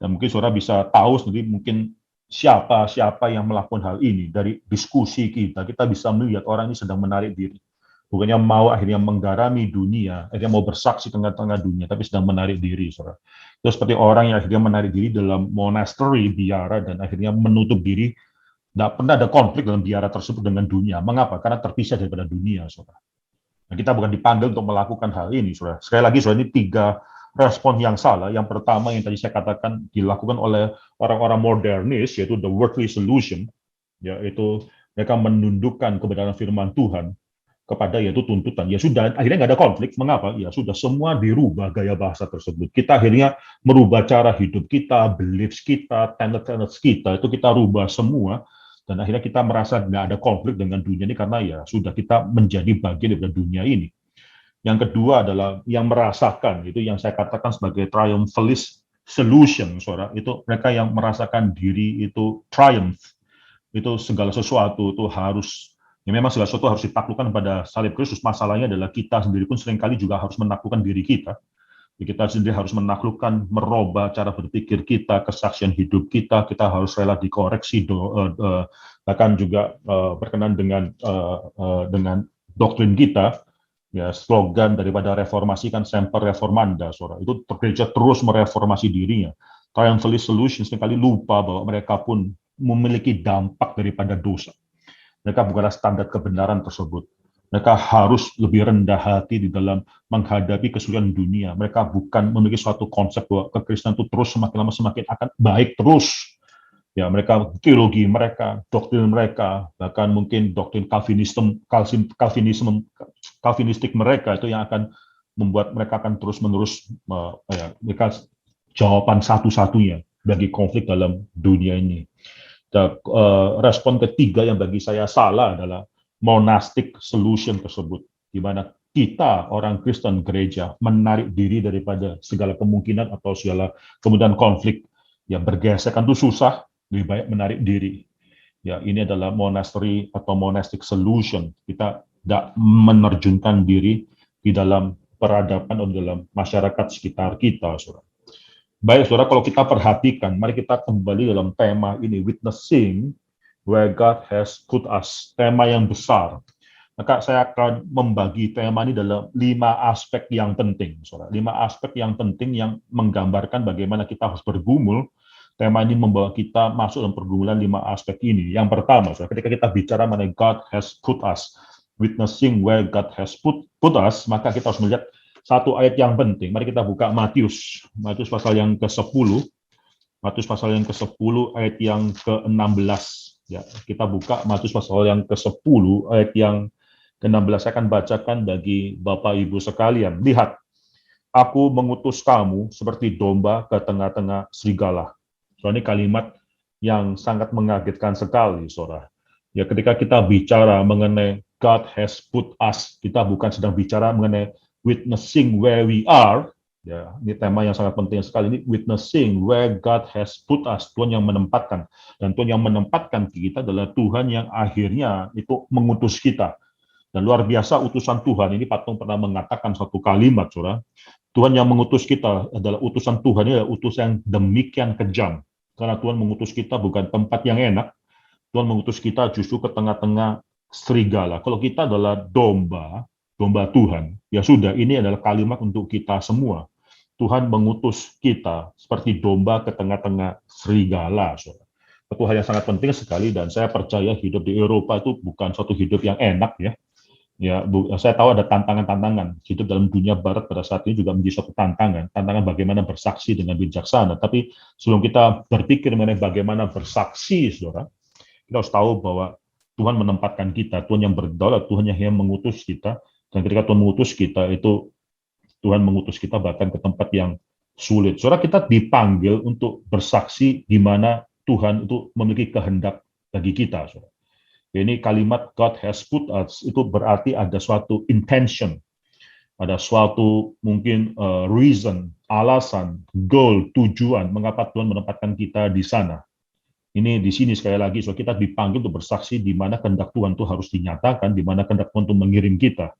dan mungkin saudara bisa tahu sendiri mungkin siapa yang melakukan hal ini. Dari diskusi kita bisa melihat orang ini sedang menarik diri. Bukannya mau akhirnya menggarami dunia, akhirnya mau bersaksi tengah-tengah dunia, tapi sedang menarik diri, saudara. Itu seperti orang yang akhirnya menarik diri dalam monastery, biara, dan akhirnya menutup diri. Tidak pernah ada konflik dalam biara tersebut dengan dunia. Mengapa? Karena terpisah daripada dunia, saudara. Nah, kita bukan dipanggil untuk melakukan hal ini, saudara. Sekali lagi, saudara, ini 3 respon yang salah. Yang pertama yang tadi saya katakan dilakukan oleh orang-orang modernis, yaitu the worldly solution, yaitu mereka menundukkan kebenaran firman Tuhan kepada yaitu tuntutan. Ya sudah, akhirnya nggak ada konflik. Mengapa? Ya sudah, semua dirubah gaya bahasa tersebut. Kita akhirnya merubah cara hidup kita, beliefs kita, tenets kita, itu kita rubah semua. Dan akhirnya kita merasa nggak ada konflik dengan dunia ini karena ya sudah kita menjadi bagian dari dunia ini. Yang kedua adalah yang merasakan, itu yang saya katakan sebagai triumphalist solution, saudara. Itu mereka yang merasakan diri itu triumph. Itu segala sesuatu itu harus, ya memang segala sesuatu harus ditaklukkan pada salib Kristus. Masalahnya adalah kita sendiri pun seringkali juga harus menaklukkan diri kita. Kita sendiri harus menaklukkan, merubah cara berpikir kita, kesaksian hidup kita harus rela dikoreksi, bahkan juga berkenan dengan doktrin kita. Ya, slogan daripada reformasi kan semper reformanda, saudara. Itu gereja terus mereformasi dirinya. Triumphalist solution sekali lupa bahwa mereka pun memiliki dampak daripada dosa. Mereka bukanlah standar kebenaran tersebut. Mereka harus lebih rendah hati di dalam menghadapi kesulitan dunia. Mereka bukan memiliki suatu konsep bahwa kekristenan itu terus semakin lama semakin akan baik terus. Ya, mereka teologi mereka, doktrin mereka, bahkan mungkin doktrin Calvinistik mereka itu yang akan membuat mereka akan terus-menerus mereka jawaban satu-satunya bagi konflik dalam dunia ini. Dan, respon ketiga yang bagi saya salah adalah monastic solution tersebut, di mana kita orang Kristen gereja menarik diri daripada segala kemungkinan atau segala kemudian konflik. Ya, bergesekan itu susah, lebih baik menarik diri. Ya, ini adalah monastery atau monastic solution. Kita tidak menerjunkan diri di dalam peradaban atau dalam masyarakat sekitar kita, saudara. Baik, saudara, kalau kita perhatikan, mari kita kembali dalam tema ini, witnessing where God has put us, tema yang besar. Maka saya akan membagi tema ini dalam 5 aspek yang penting, saudara. 5 aspek yang penting yang menggambarkan bagaimana kita harus bergumul. Tema ini membawa kita masuk dalam pergumulan 5 aspek ini. Yang pertama, saudara, ketika kita bicara mengenai God has put us, witnessing where God has put us, maka kita harus melihat satu ayat yang penting. Mari kita buka Matius pasal yang ke-10. Matius pasal yang ke-10 ayat yang ke-16. Ya, kita buka Matius pasal yang ke-10 ayat yang ke-16. Saya akan bacakan bagi Bapak Ibu sekalian. Lihat, aku mengutus kamu seperti domba ke tengah-tengah serigala. So, ini kalimat yang sangat mengagetkan sekali, saudara. Ya, ketika kita bicara mengenai God has put us, kita bukan sedang bicara mengenai witnessing where we are. Ya, ini tema yang sangat penting sekali. Ini witnessing where God has put us. Tuhan yang menempatkan. Dan Tuhan yang menempatkan kita adalah Tuhan yang akhirnya itu mengutus kita. Dan luar biasa utusan Tuhan ini, Patung pernah mengatakan satu kalimat, saudara. Tuhan yang mengutus kita adalah utusan Tuhan, ini adalah utusan yang demikian kejam. Karena Tuhan mengutus kita bukan tempat yang enak, Tuhan mengutus kita justru ke tengah-tengah serigala. Kalau kita adalah domba Tuhan, ya sudah, ini adalah kalimat untuk kita semua. Tuhan mengutus kita seperti domba ke tengah-tengah serigala, saudara. Itu hal yang sangat penting sekali, dan saya percaya hidup di Eropa itu bukan suatu hidup yang enak, ya. Ya, saya tahu ada tantangan-tantangan. Hidup dalam dunia barat pada saat ini juga menjadi suatu tantangan. Tantangan bagaimana bersaksi dengan bijaksana. Tapi sebelum kita berpikir mengenai bagaimana bersaksi, saudara, kita harus tahu bahwa Tuhan menempatkan kita, Tuhan yang berdaulat, Tuhan yang mengutus kita. Dan ketika Tuhan mengutus kita, itu Tuhan mengutus kita bahkan ke tempat yang sulit. Saudara, kita dipanggil untuk bersaksi di mana Tuhan itu memiliki kehendak bagi kita, saudara. Ini kalimat God has put us, itu berarti ada suatu intention, ada suatu mungkin reason, alasan, goal, tujuan, mengapa Tuhan menempatkan kita di sana. Ini di sini sekali lagi, so kita dipanggil untuk bersaksi di mana kehendak Tuhan itu harus dinyatakan, di mana kehendak Tuhan itu mengirim kita.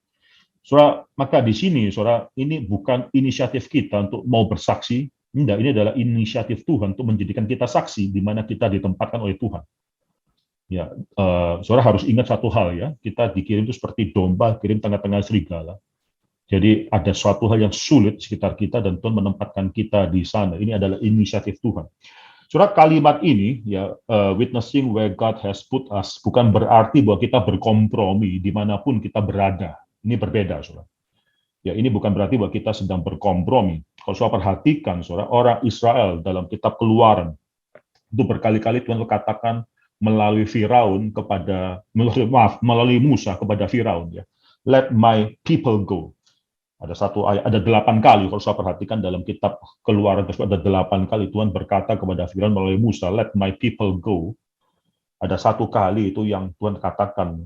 Saudara, maka di sini, saudara, ini bukan inisiatif kita untuk mau bersaksi, enggak, ini adalah inisiatif Tuhan untuk menjadikan kita saksi, di mana kita ditempatkan oleh Tuhan. Ya, saudara harus ingat satu hal, ya, kita dikirim itu seperti domba kirim tengah-tengah serigala. Jadi ada suatu hal yang sulit sekitar kita dan Tuhan menempatkan kita di sana. Ini adalah inisiatif Tuhan. Saudara, kalimat ini, ya, witnessing where God has put us, bukan berarti bahwa kita berkompromi dimanapun kita berada. Ini berbeda, saudara. Ya, ini bukan berarti bahwa kita sedang berkompromi. Kalau saudara perhatikan, saudara, orang Israel dalam kitab Keluaran itu berkali-kali Tuhan katakan melalui Firaun kepada melalui Musa kepada Firaun, ya. Let my people go. Ada satu ayat, ada 8 kali kalau saya perhatikan dalam kitab Keluaran tersebut ada 8 kali Tuhan berkata kepada Firaun melalui Musa, let my people go. Ada 1 kali itu yang Tuhan katakan,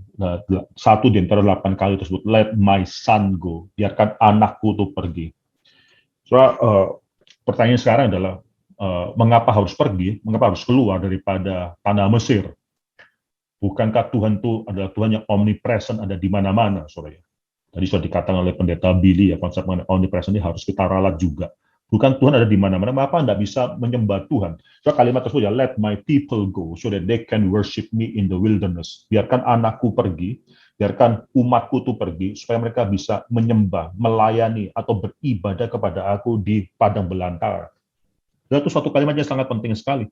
satu di antara 8 kali tersebut, let my son go, biarkan anakku itu pergi. Soalnya pertanyaan sekarang adalah mengapa harus pergi, mengapa harus keluar daripada tanah Mesir? Bukankah Tuhan itu adalah Tuhan yang omnipresent, ada di mana-mana, saudara? Tadi sudah dikatakan oleh pendeta Billy, ya, konsep omnipresent ini harus kita ralat juga. Bukan Tuhan ada di mana-mana, mengapa Anda bisa menyembah Tuhan? So, kalimat tersebut, ya, let my people go, so that they can worship me in the wilderness. Biarkan anakku pergi, biarkan umatku itu pergi, supaya mereka bisa menyembah, melayani, atau beribadah kepada aku di padang belantara. Dan itu suatu kalimat yang sangat penting sekali.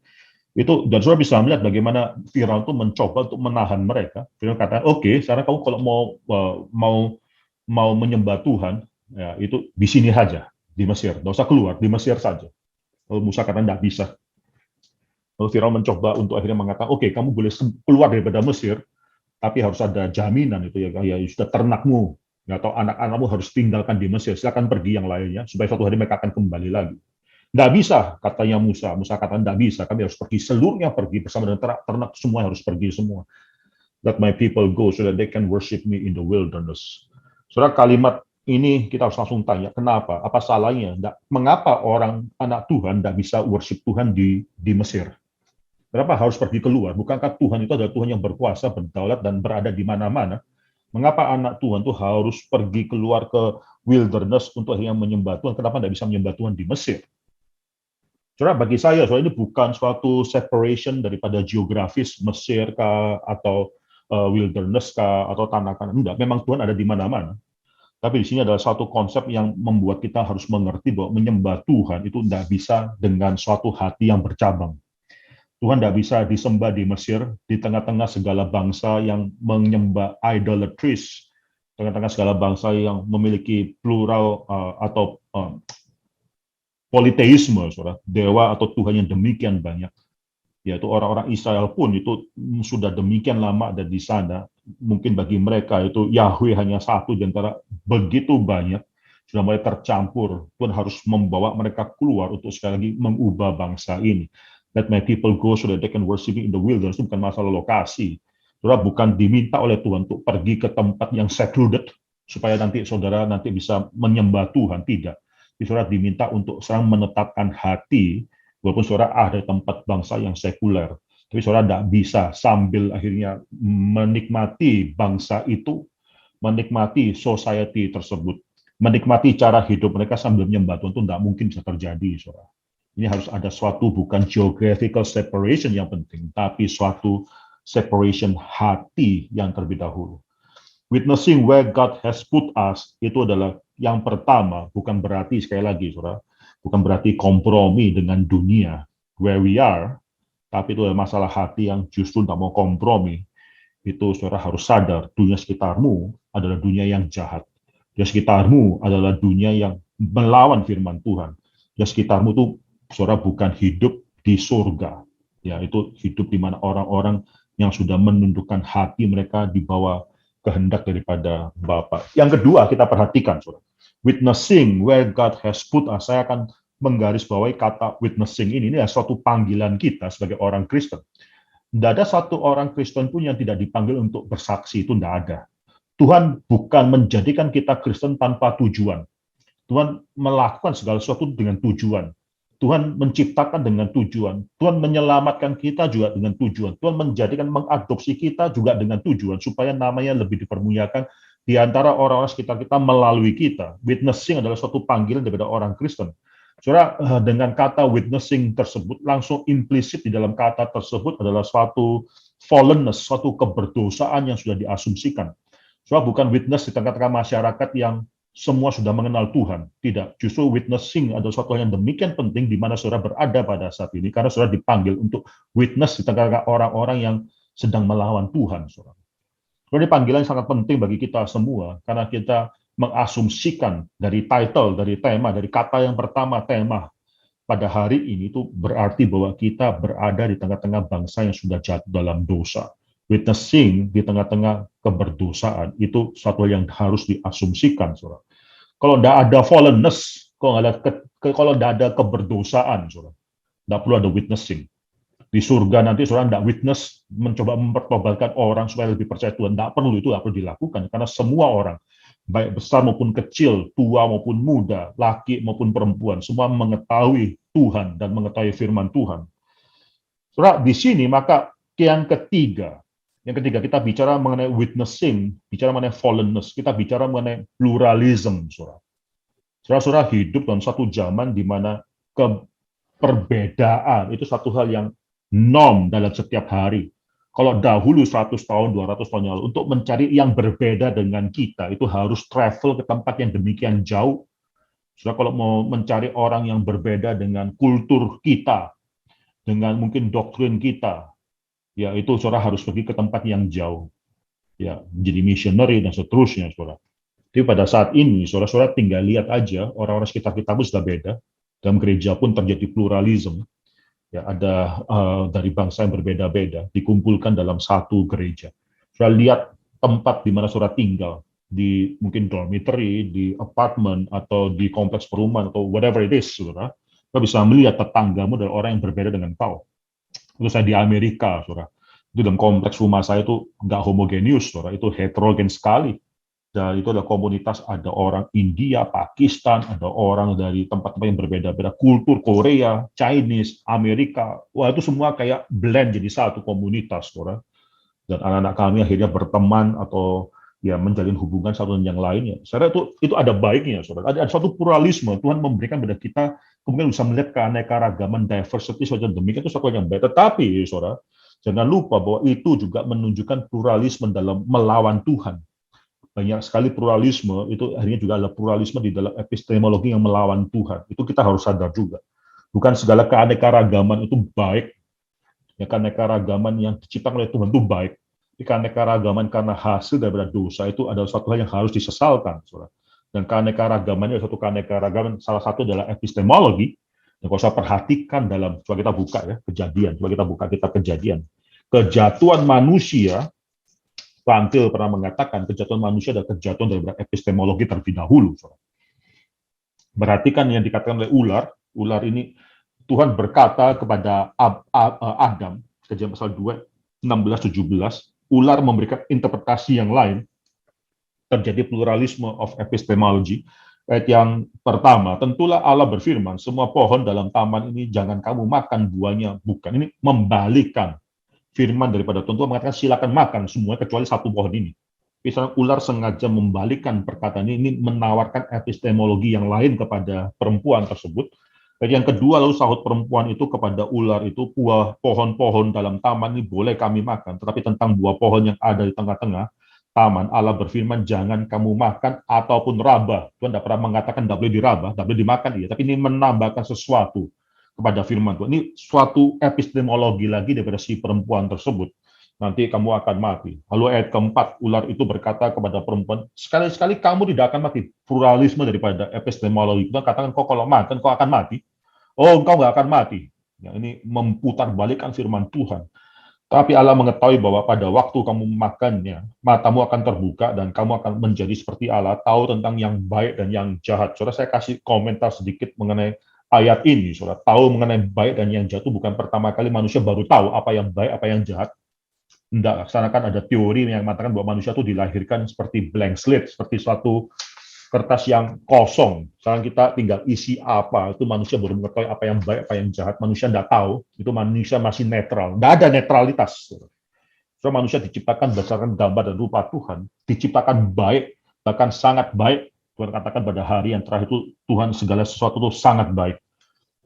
Itu, dan saudara bisa melihat bagaimana Firaun itu mencoba untuk menahan mereka. Firaun kata, oke, sekarang kamu kalau mau menyembah Tuhan, ya, itu di sini saja, di Mesir. Tidak usah keluar, di Mesir saja. Lalu Musa kata, tidak bisa. Lalu Firaun mencoba untuk akhirnya mengatakan, oke, kamu boleh keluar daripada Mesir, tapi harus ada jaminan itu, ya sudah ternakmu, atau anak-anakmu harus tinggalkan di Mesir. Silakan pergi yang lainnya, supaya suatu hari mereka akan kembali lagi. Tidak bisa, katanya Musa. Musa kata, tidak bisa, kami harus pergi, seluruhnya pergi, bersama dengan ternak semua harus pergi semua. Let my people go, so that they can worship me in the wilderness. Saudara, kalimat ini kita harus langsung tanya, kenapa? Apa salahnya? Mengapa orang anak Tuhan tidak bisa worship Tuhan di Mesir? Kenapa harus pergi keluar? Bukankah Tuhan itu adalah Tuhan yang berkuasa, berdaulat, dan berada di mana-mana? Mengapa anak Tuhan itu harus pergi keluar ke wilderness untuk akhirnya menyembah Tuhan? Kenapa tidak bisa menyembah Tuhan di Mesir? Saudara, bagi saya, saudara, ini bukan suatu separation daripada geografis Mesir kah, atau wilderness kah, atau tanah kanan. Enggak, memang Tuhan ada di mana-mana. Tapi di sini adalah satu konsep yang membuat kita harus mengerti bahwa menyembah Tuhan itu tidak bisa dengan suatu hati yang bercabang. Tuhan tidak bisa disembah di Mesir, di tengah-tengah segala bangsa yang menyembah idolatries, tengah-tengah segala bangsa yang memiliki plural atau politeisme, saudara, dewa atau Tuhan yang demikian banyak. Yaitu orang-orang Israel pun itu sudah demikian lama ada di sana. Mungkin bagi mereka itu Yahweh hanya satu di antara begitu banyak, sudah mulai tercampur. Tuhan harus membawa mereka keluar untuk sekali lagi mengubah bangsa ini. Let my people go so that they can worship in the wilderness. Itu bukan masalah lokasi. Saudara bukan diminta oleh Tuhan untuk pergi ke tempat yang secluded supaya saudara nanti bisa menyembah Tuhan. Tidak. Saudara diminta untuk serang menetapkan hati, walaupun saudara ada tempat bangsa yang sekuler. Tapi saudara tidak bisa sambil akhirnya menikmati bangsa itu, menikmati society tersebut, menikmati cara hidup mereka sambil menyembah Tuhan, itu tidak mungkin bisa terjadi, saudara. Ini harus ada suatu bukan geographical separation yang penting, tapi suatu separation hati yang terlebih dahulu. Witnessing where God has put us itu adalah yang pertama, bukan berarti sekali lagi, saudara, bukan berarti kompromi dengan dunia where we are, tapi itu adalah masalah hati yang justru tidak mau kompromi. Itu saudara harus sadar, dunia sekitarmu adalah dunia yang jahat. Dunia sekitarmu adalah dunia yang melawan firman Tuhan. Dunia sekitarmu itu saudara bukan hidup di surga. Ya, itu hidup di mana orang-orang yang sudah menundukkan hati mereka di bawah kehendak daripada Bapa. Yang kedua kita perhatikan, saudara. Witnessing where God has put us. Saya akan menggarisbawahi kata witnessing ini adalah suatu panggilan kita sebagai orang Kristen. Tidak ada satu orang Kristen pun yang tidak dipanggil untuk bersaksi, itu tidak ada. Tuhan bukan menjadikan kita Kristen tanpa tujuan. Tuhan melakukan segala sesuatu dengan tujuan. Tuhan menciptakan dengan tujuan. Tuhan menyelamatkan kita juga dengan tujuan. Tuhan menjadikan, mengadopsi kita juga dengan tujuan, supaya namanya lebih dipermuliakan di antara orang-orang sekitar kita melalui kita. Witnessing adalah suatu panggilan daripada orang Kristen. Saudara, dengan kata witnessing tersebut, langsung implisit di dalam kata tersebut adalah suatu fallenness, suatu keberdosaan yang sudah diasumsikan. Saudara, bukan witness di tengah-tengah masyarakat yang semua sudah mengenal Tuhan. Tidak, justru witnessing adalah suatu yang demikian penting di mana saudara berada pada saat ini, karena saudara dipanggil untuk witness di tengah-tengah orang-orang yang sedang melawan Tuhan. Saudara, ini panggilan yang sangat penting bagi kita semua, karena kita mengasumsikan dari title, dari tema, dari kata yang pertama, tema pada hari ini itu berarti bahwa kita berada di tengah-tengah bangsa yang sudah jatuh dalam dosa. Witnessing di tengah-tengah keberdosaan itu satu yang harus diasumsikan, saudara. Kalau tidak ada fallenness, kalau tidak ada keberdosaan, saudara, tidak perlu ada witnessing. Di surga nanti saudara tidak witness, mencoba mempertobatkan orang supaya lebih percaya Tuhan. Tidak perlu, itu tidak perlu dilakukan, karena semua orang, baik besar maupun kecil, tua maupun muda, laki maupun perempuan, semua mengetahui Tuhan dan mengetahui firman Tuhan. Saudara, di sini maka yang ketiga kita bicara mengenai witnessing, bicara mengenai fallenness, kita bicara mengenai pluralism, saudara. Saudara hidup dalam satu zaman di mana perbedaan itu satu hal yang norm dalam setiap hari. Kalau dahulu 100 tahun, 200 tahun yang lalu, untuk mencari yang berbeda dengan kita, itu harus travel ke tempat yang demikian jauh. Saudara, kalau mau mencari orang yang berbeda dengan kultur kita, dengan mungkin doktrin kita, ya itu saudara harus pergi ke tempat yang jauh, ya jadi missionary dan seterusnya, saudara. Tapi pada saat ini, saudara-saudara tinggal lihat aja orang-orang sekitar kita pun sudah beda. Dalam gereja pun terjadi pluralisme, ya ada dari bangsa yang berbeda-beda dikumpulkan dalam satu gereja. Saudara lihat tempat di mana saudara tinggal, di mungkin dormitory, di apartemen atau di kompleks perumahan atau whatever it is, saudara bisa melihat tetanggamu adalah orang yang berbeda dengan kau. Itu saya di Amerika, saudara. Itu dalam kompleks rumah saya itu nggak homogenius, saudara. Itu heterogen sekali. Dan itu ada komunitas, ada orang India, Pakistan, ada orang dari tempat-tempat yang berbeda-beda. Kultur Korea, Chinese, Amerika. Wah, itu semua kayak blend jadi satu komunitas, saudara. Dan anak-anak kami akhirnya berteman atau ya menjalin hubungan satu dengan yang lainnya. Saya itu ada baiknya, saudara. Ada suatu pluralisme. Tuhan memberikan pada kita kemudian bisa melihat keanekaragaman, diversity, saudara, demikian itu suatu yang baik. Tetapi, saudara, jangan lupa bahwa itu juga menunjukkan pluralisme dalam melawan Tuhan. Banyak sekali pluralisme, itu akhirnya juga adalah pluralisme di dalam epistemologi yang melawan Tuhan. Itu kita harus sadar juga. Bukan segala keanekaragaman itu baik. Ya, keanekaragaman yang diciptakan oleh Tuhan itu baik. Keanekaragaman karena hasil daripada dosa itu adalah suatu hal yang harus disesalkan, saudara. Dan keanekaragamannya suatu keanekaragaman, salah satu adalah epistemologi. Dan kalau saya perhatikan dalam, coba kita buka ya, Kejadian, coba kita buka kitab Kejadian. Kejatuhan manusia, Plantil pernah mengatakan kejatuhan manusia adalah kejatuhan daripada epistemologi terlebih dahulu, saudara. Perhatikan yang dikatakan oleh ular ini, Tuhan berkata kepada Adam, Kejadian pasal 2, 16-17, ular memberikan interpretasi yang lain, terjadi pluralisme of epistemology. Ayat yang pertama, tentulah Allah berfirman, semua pohon dalam taman ini jangan kamu makan buahnya. Bukan, ini membalikkan firman daripada Tuhan. Tuhan mengatakan silakan makan semua kecuali satu pohon ini. Misalnya ular sengaja membalikkan perkataan ini menawarkan epistemologi yang lain kepada perempuan tersebut. Dan yang kedua, lalu sahut perempuan itu kepada ular itu, buah pohon-pohon dalam taman ini boleh kami makan, tetapi tentang buah pohon yang ada di tengah-tengah taman, Allah berfirman, jangan kamu makan ataupun rabah. Tuhan tidak pernah mengatakan tidak boleh dirabah, tidak boleh dimakan, iya. Tapi ini menambahkan sesuatu kepada firman Tuhan. Ini suatu epistemologi lagi daripada si perempuan tersebut. Nanti kamu akan mati. Lalu ayat keempat, ular itu berkata kepada perempuan, sekali-sekali kamu tidak akan mati. Pluralisme daripada epistemologi. Tuhan katakan, kau kalau makan, kau akan mati. Oh, engkau nggak akan mati. Ya, ini memutarbalikkan firman Tuhan. Tapi Allah mengetahui bahwa pada waktu kamu makannya, matamu akan terbuka dan kamu akan menjadi seperti Allah, tahu tentang yang baik dan yang jahat. Saudara, saya kasih komentar sedikit mengenai ayat ini. Saudara, tahu mengenai baik dan yang jahat itu bukan pertama kali manusia baru tahu apa yang baik, apa yang jahat. Tidak, karena kan ada teori yang mengatakan bahwa manusia itu dilahirkan seperti blank slate, seperti suatu kertas yang kosong. Sekarang kita tinggal isi apa, itu manusia baru mengetahui apa yang baik, apa yang jahat. Manusia tidak tahu, itu manusia masih netral. Tidak ada netralitas. So, manusia diciptakan berdasarkan gambar dan rupa Tuhan, diciptakan baik, bahkan sangat baik. Tuhan katakan pada hari yang terakhir itu, Tuhan segala sesuatu itu sangat baik.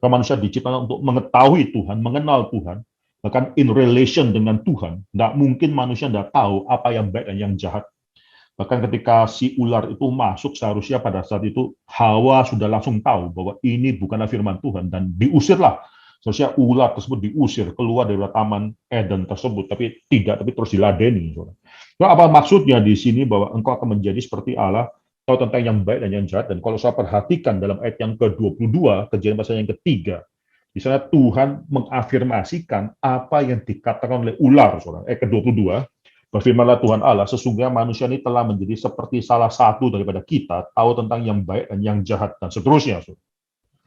So, manusia diciptakan untuk mengetahui Tuhan, mengenal Tuhan, bahkan in relation dengan Tuhan. Tidak mungkin manusia tidak tahu apa yang baik dan yang jahat. Bahkan ketika si ular itu masuk, seharusnya pada saat itu Hawa sudah langsung tahu bahwa ini bukanlah firman Tuhan dan diusirlah. Seharusnya ular tersebut diusir keluar dari taman Eden tersebut, tapi tidak, tapi terus diladeni. Nah, apa maksudnya di sini bahwa engkau akan menjadi seperti Allah, tahu tentang yang baik dan yang jahat. Dan kalau saya perhatikan dalam ayat yang ke-22, Kejadian pasal yang ketiga, di sana Tuhan mengafirmasikan apa yang dikatakan oleh ular. Ayat ke-22, berfirmanlah Tuhan Allah, sesungguhnya manusia ini telah menjadi seperti salah satu daripada kita, tahu tentang yang baik dan yang jahat, dan seterusnya.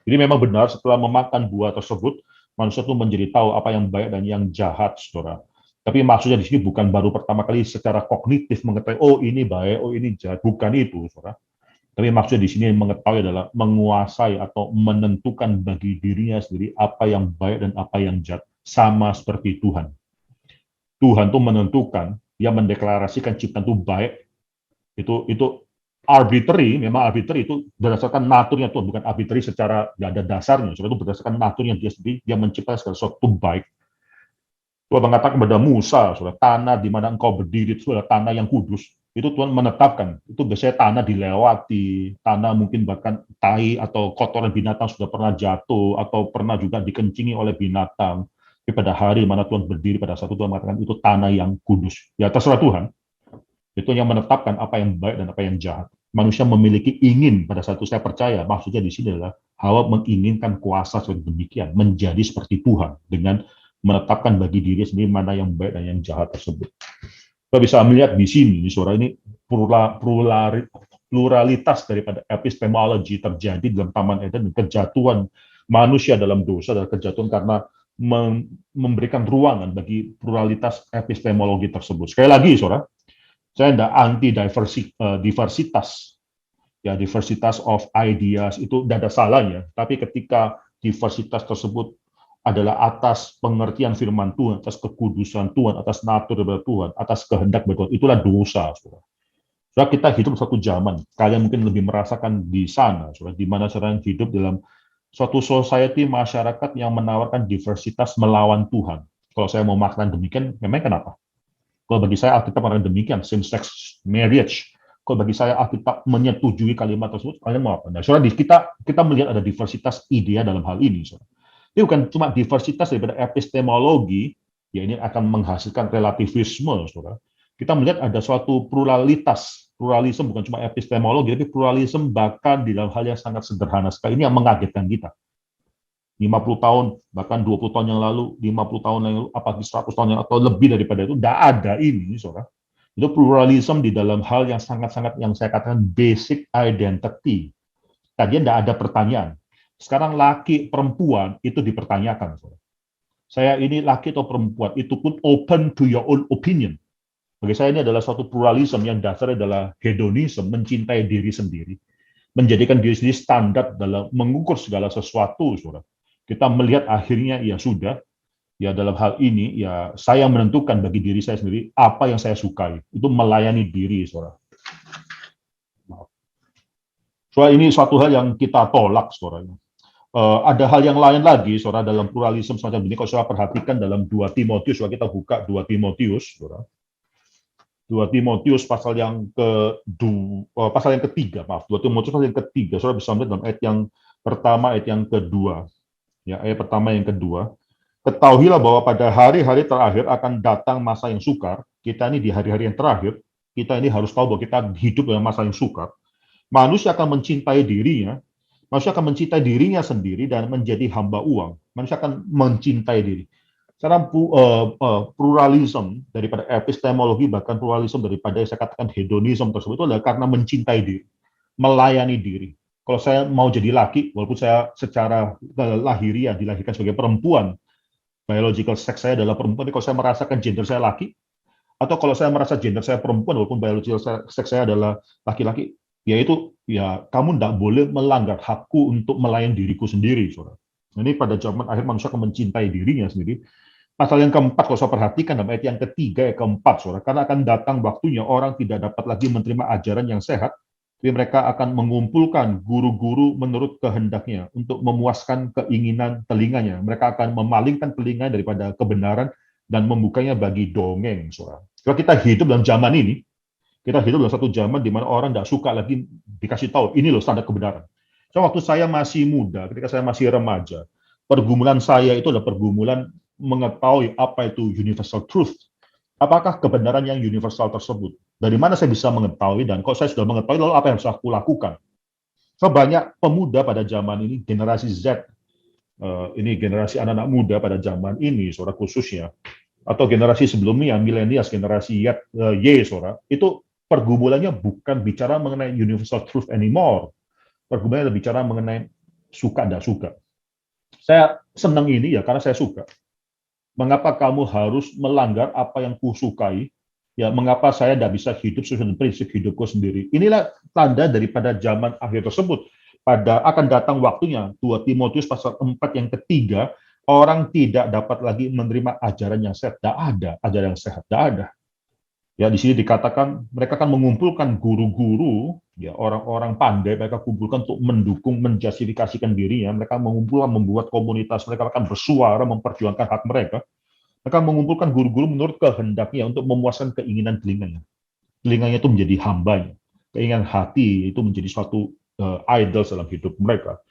Jadi memang benar setelah memakan buah tersebut, manusia itu menjadi tahu apa yang baik dan yang jahat, saudara. Tapi maksudnya di sini bukan baru pertama kali secara kognitif mengetahui, oh ini baik, oh ini jahat. Bukan itu, saudara. Tapi maksudnya di sini mengetahui adalah menguasai atau menentukan bagi dirinya sendiri apa yang baik dan apa yang jahat. Sama seperti Tuhan. Tuhan itu menentukan, dia mendeklarasikan ciptaan itu baik, itu arbitrary, memang arbitrary itu berdasarkan naturnya Tuhan, bukan arbitrary secara nggak ada dasarnya, itu berdasarkan naturnya dia sendiri, dia menciptakan segala sesuatu baik. Tuhan mengatakan kepada Musa, tanah di mana engkau berdiri itu adalah tanah yang kudus. Itu Tuhan menetapkan, itu biasanya tanah dilewati, tanah mungkin bahkan tai atau kotoran binatang sudah pernah jatuh, atau pernah juga dikencingi oleh binatang. Tapi pada hari mana Tuhan berdiri, pada satu Tuhan mengatakan itu tanah yang kudus. Ya terserah Tuhan. Itu yang menetapkan apa yang baik dan apa yang jahat. Manusia memiliki ingin, pada satu saya percaya, maksudnya di sini adalah Hawa menginginkan kuasa seperti demikian, menjadi seperti Tuhan, dengan menetapkan bagi diri sendiri mana yang baik dan yang jahat tersebut. Kita bisa melihat di sini, suara ini pluralitas daripada epistemologi terjadi dalam Taman Eden, kejatuhan manusia dalam dosa adalah kejatuhan karena memberikan ruangan bagi pluralitas epistemologi tersebut. Sekali lagi, saudara, saya tidak anti diversitas, ya diversitas of ideas itu tidak ada salahnya. Tapi ketika diversitas tersebut adalah atas pengertian firman Tuhan, atas kekudusan Tuhan, atas natur daripada Tuhan, atas kehendak Tuhan, itulah dosa, saudara. Saudara, kita hidup satu zaman, kalian mungkin lebih merasakan di sana, saudara, di mana seorang hidup dalam suatu society masyarakat yang menawarkan diversitas melawan Tuhan. Kalau saya mau makna demikian, memang kenapa? Kalau bagi saya Alkitab mengatakan demikian, same-sex marriage. Kalau bagi saya Alkitab menyetujui kalimat tersebut, kalian mau apa? Nah, saudara, kita melihat ada diversitas ide dalam hal ini. Saudara. Ini bukan cuma diversitas daripada epistemologi, ya ini akan menghasilkan relativisme, saudara. Kita melihat ada suatu pluralitas, pluralisme bukan cuma epistemologi, tapi pluralisme bahkan di dalam hal yang sangat sederhana sekali. Ini yang mengagetkan kita. 50 tahun, bahkan 20 tahun yang lalu, 50 tahun yang lalu, apalagi 100 tahun yang lalu, atau lebih daripada itu, tidak ada ini, saudara. Itu pluralisme di dalam hal yang sangat-sangat, yang saya katakan basic identity. Tadinya tidak ada pertanyaan. Sekarang laki, perempuan, itu dipertanyakan. Saudara. Saya ini laki atau perempuan, itu pun open to your own opinion. Bagi saya ini adalah suatu pluralisme yang dasarnya adalah hedonisme, mencintai diri sendiri. Menjadikan diri sendiri standar dalam mengukur segala sesuatu, saudara. Kita melihat akhirnya ya sudah, ya dalam hal ini ya saya menentukan bagi diri saya sendiri apa yang saya sukai, itu melayani diri, saudara. Soal ini suatu hal yang kita tolak, saudara. Ada hal yang lain lagi, saudara, dalam pluralisme semacam ini. Kalau saudara perhatikan dalam 2 Timotius, saudara, kita buka 2 Timotius, saudara. 2 Timotius pasal yang ketiga, maaf. 2 Timotius pasal yang ketiga, saudara bisa melihat dalam ayat yang pertama, ayat yang kedua. Ya, ayat pertama yang kedua. Ketahuilah bahwa pada hari-hari terakhir akan datang masa yang sukar. Kita ini di hari-hari yang terakhir, kita ini harus tahu bahwa kita hidup dalam masa yang sukar. Manusia akan mencintai dirinya, manusia akan mencintai dirinya sendiri dan menjadi hamba uang. Manusia akan mencintai diri. Sekarang pluralisme daripada epistemologi, bahkan pluralisme daripada saya katakan hedonisme tersebut itu adalah karena mencintai diri, melayani diri. Kalau saya mau jadi laki, walaupun saya secara lahiriah dilahirkan sebagai perempuan, biological sex saya adalah perempuan, tapi kalau saya merasakan gender saya laki, atau kalau saya merasa gender saya perempuan, walaupun biological sex saya adalah laki-laki, yaitu ya kamu tidak boleh melanggar hakku untuk melayani diriku sendiri, saudara. Ini pada zaman akhir manusia akan mencintai dirinya sendiri. Pasal yang keempat, kalau saya perhatikan dalam ayat yang ketiga, yang keempat, saudara, karena akan datang waktunya orang tidak dapat lagi menerima ajaran yang sehat, tapi mereka akan mengumpulkan guru-guru menurut kehendaknya untuk memuaskan keinginan telinganya. Mereka akan memalingkan telinga daripada kebenaran dan membukanya bagi dongeng, saudara. Kalau kita hidup dalam zaman ini, kita hidup dalam satu zaman di mana orang tidak suka lagi dikasih tahu, ini loh standar kebenaran. So, waktu saya masih muda, ketika saya masih remaja, pergumulan saya itu adalah pergumulan mengetahui apa itu universal truth. Apakah kebenaran yang universal tersebut? Dari mana saya bisa mengetahui, dan kalau saya sudah mengetahui, lalu apa yang harus aku lakukan? So, banyak pemuda pada zaman ini, generasi Z, ini generasi anak-anak muda pada zaman ini, saudara, khususnya, atau generasi sebelumnya, milenial, generasi Y, saudara, itu pergumulannya bukan bicara mengenai universal truth anymore. Pergumulannya bicara mengenai suka tidak suka. Saya senang ini ya karena saya suka. Mengapa kamu harus melanggar apa yang kusukai? Ya, mengapa saya tidak bisa hidup sesuai dengan prinsip hidupku sendiri? Inilah tanda daripada zaman akhir tersebut. Pada akan datang waktunya, 2 Timotius pasal 4 yang ketiga, orang tidak dapat lagi menerima ajaran yang sehat. Tidak ada ajaran yang sehat, tidak ada. Ya, di sini dikatakan mereka akan mengumpulkan guru-guru, ya orang-orang pandai, mereka kumpulkan untuk mendukung, menjustifikasikan dirinya. Mereka mengumpulkan, membuat komunitas, mereka akan bersuara, memperjuangkan hak mereka. Mereka mengumpulkan guru-guru menurut kehendaknya untuk memuaskan keinginan telinganya. Telinganya itu menjadi hambanya. Keinginan hati itu menjadi suatu idol dalam hidup mereka.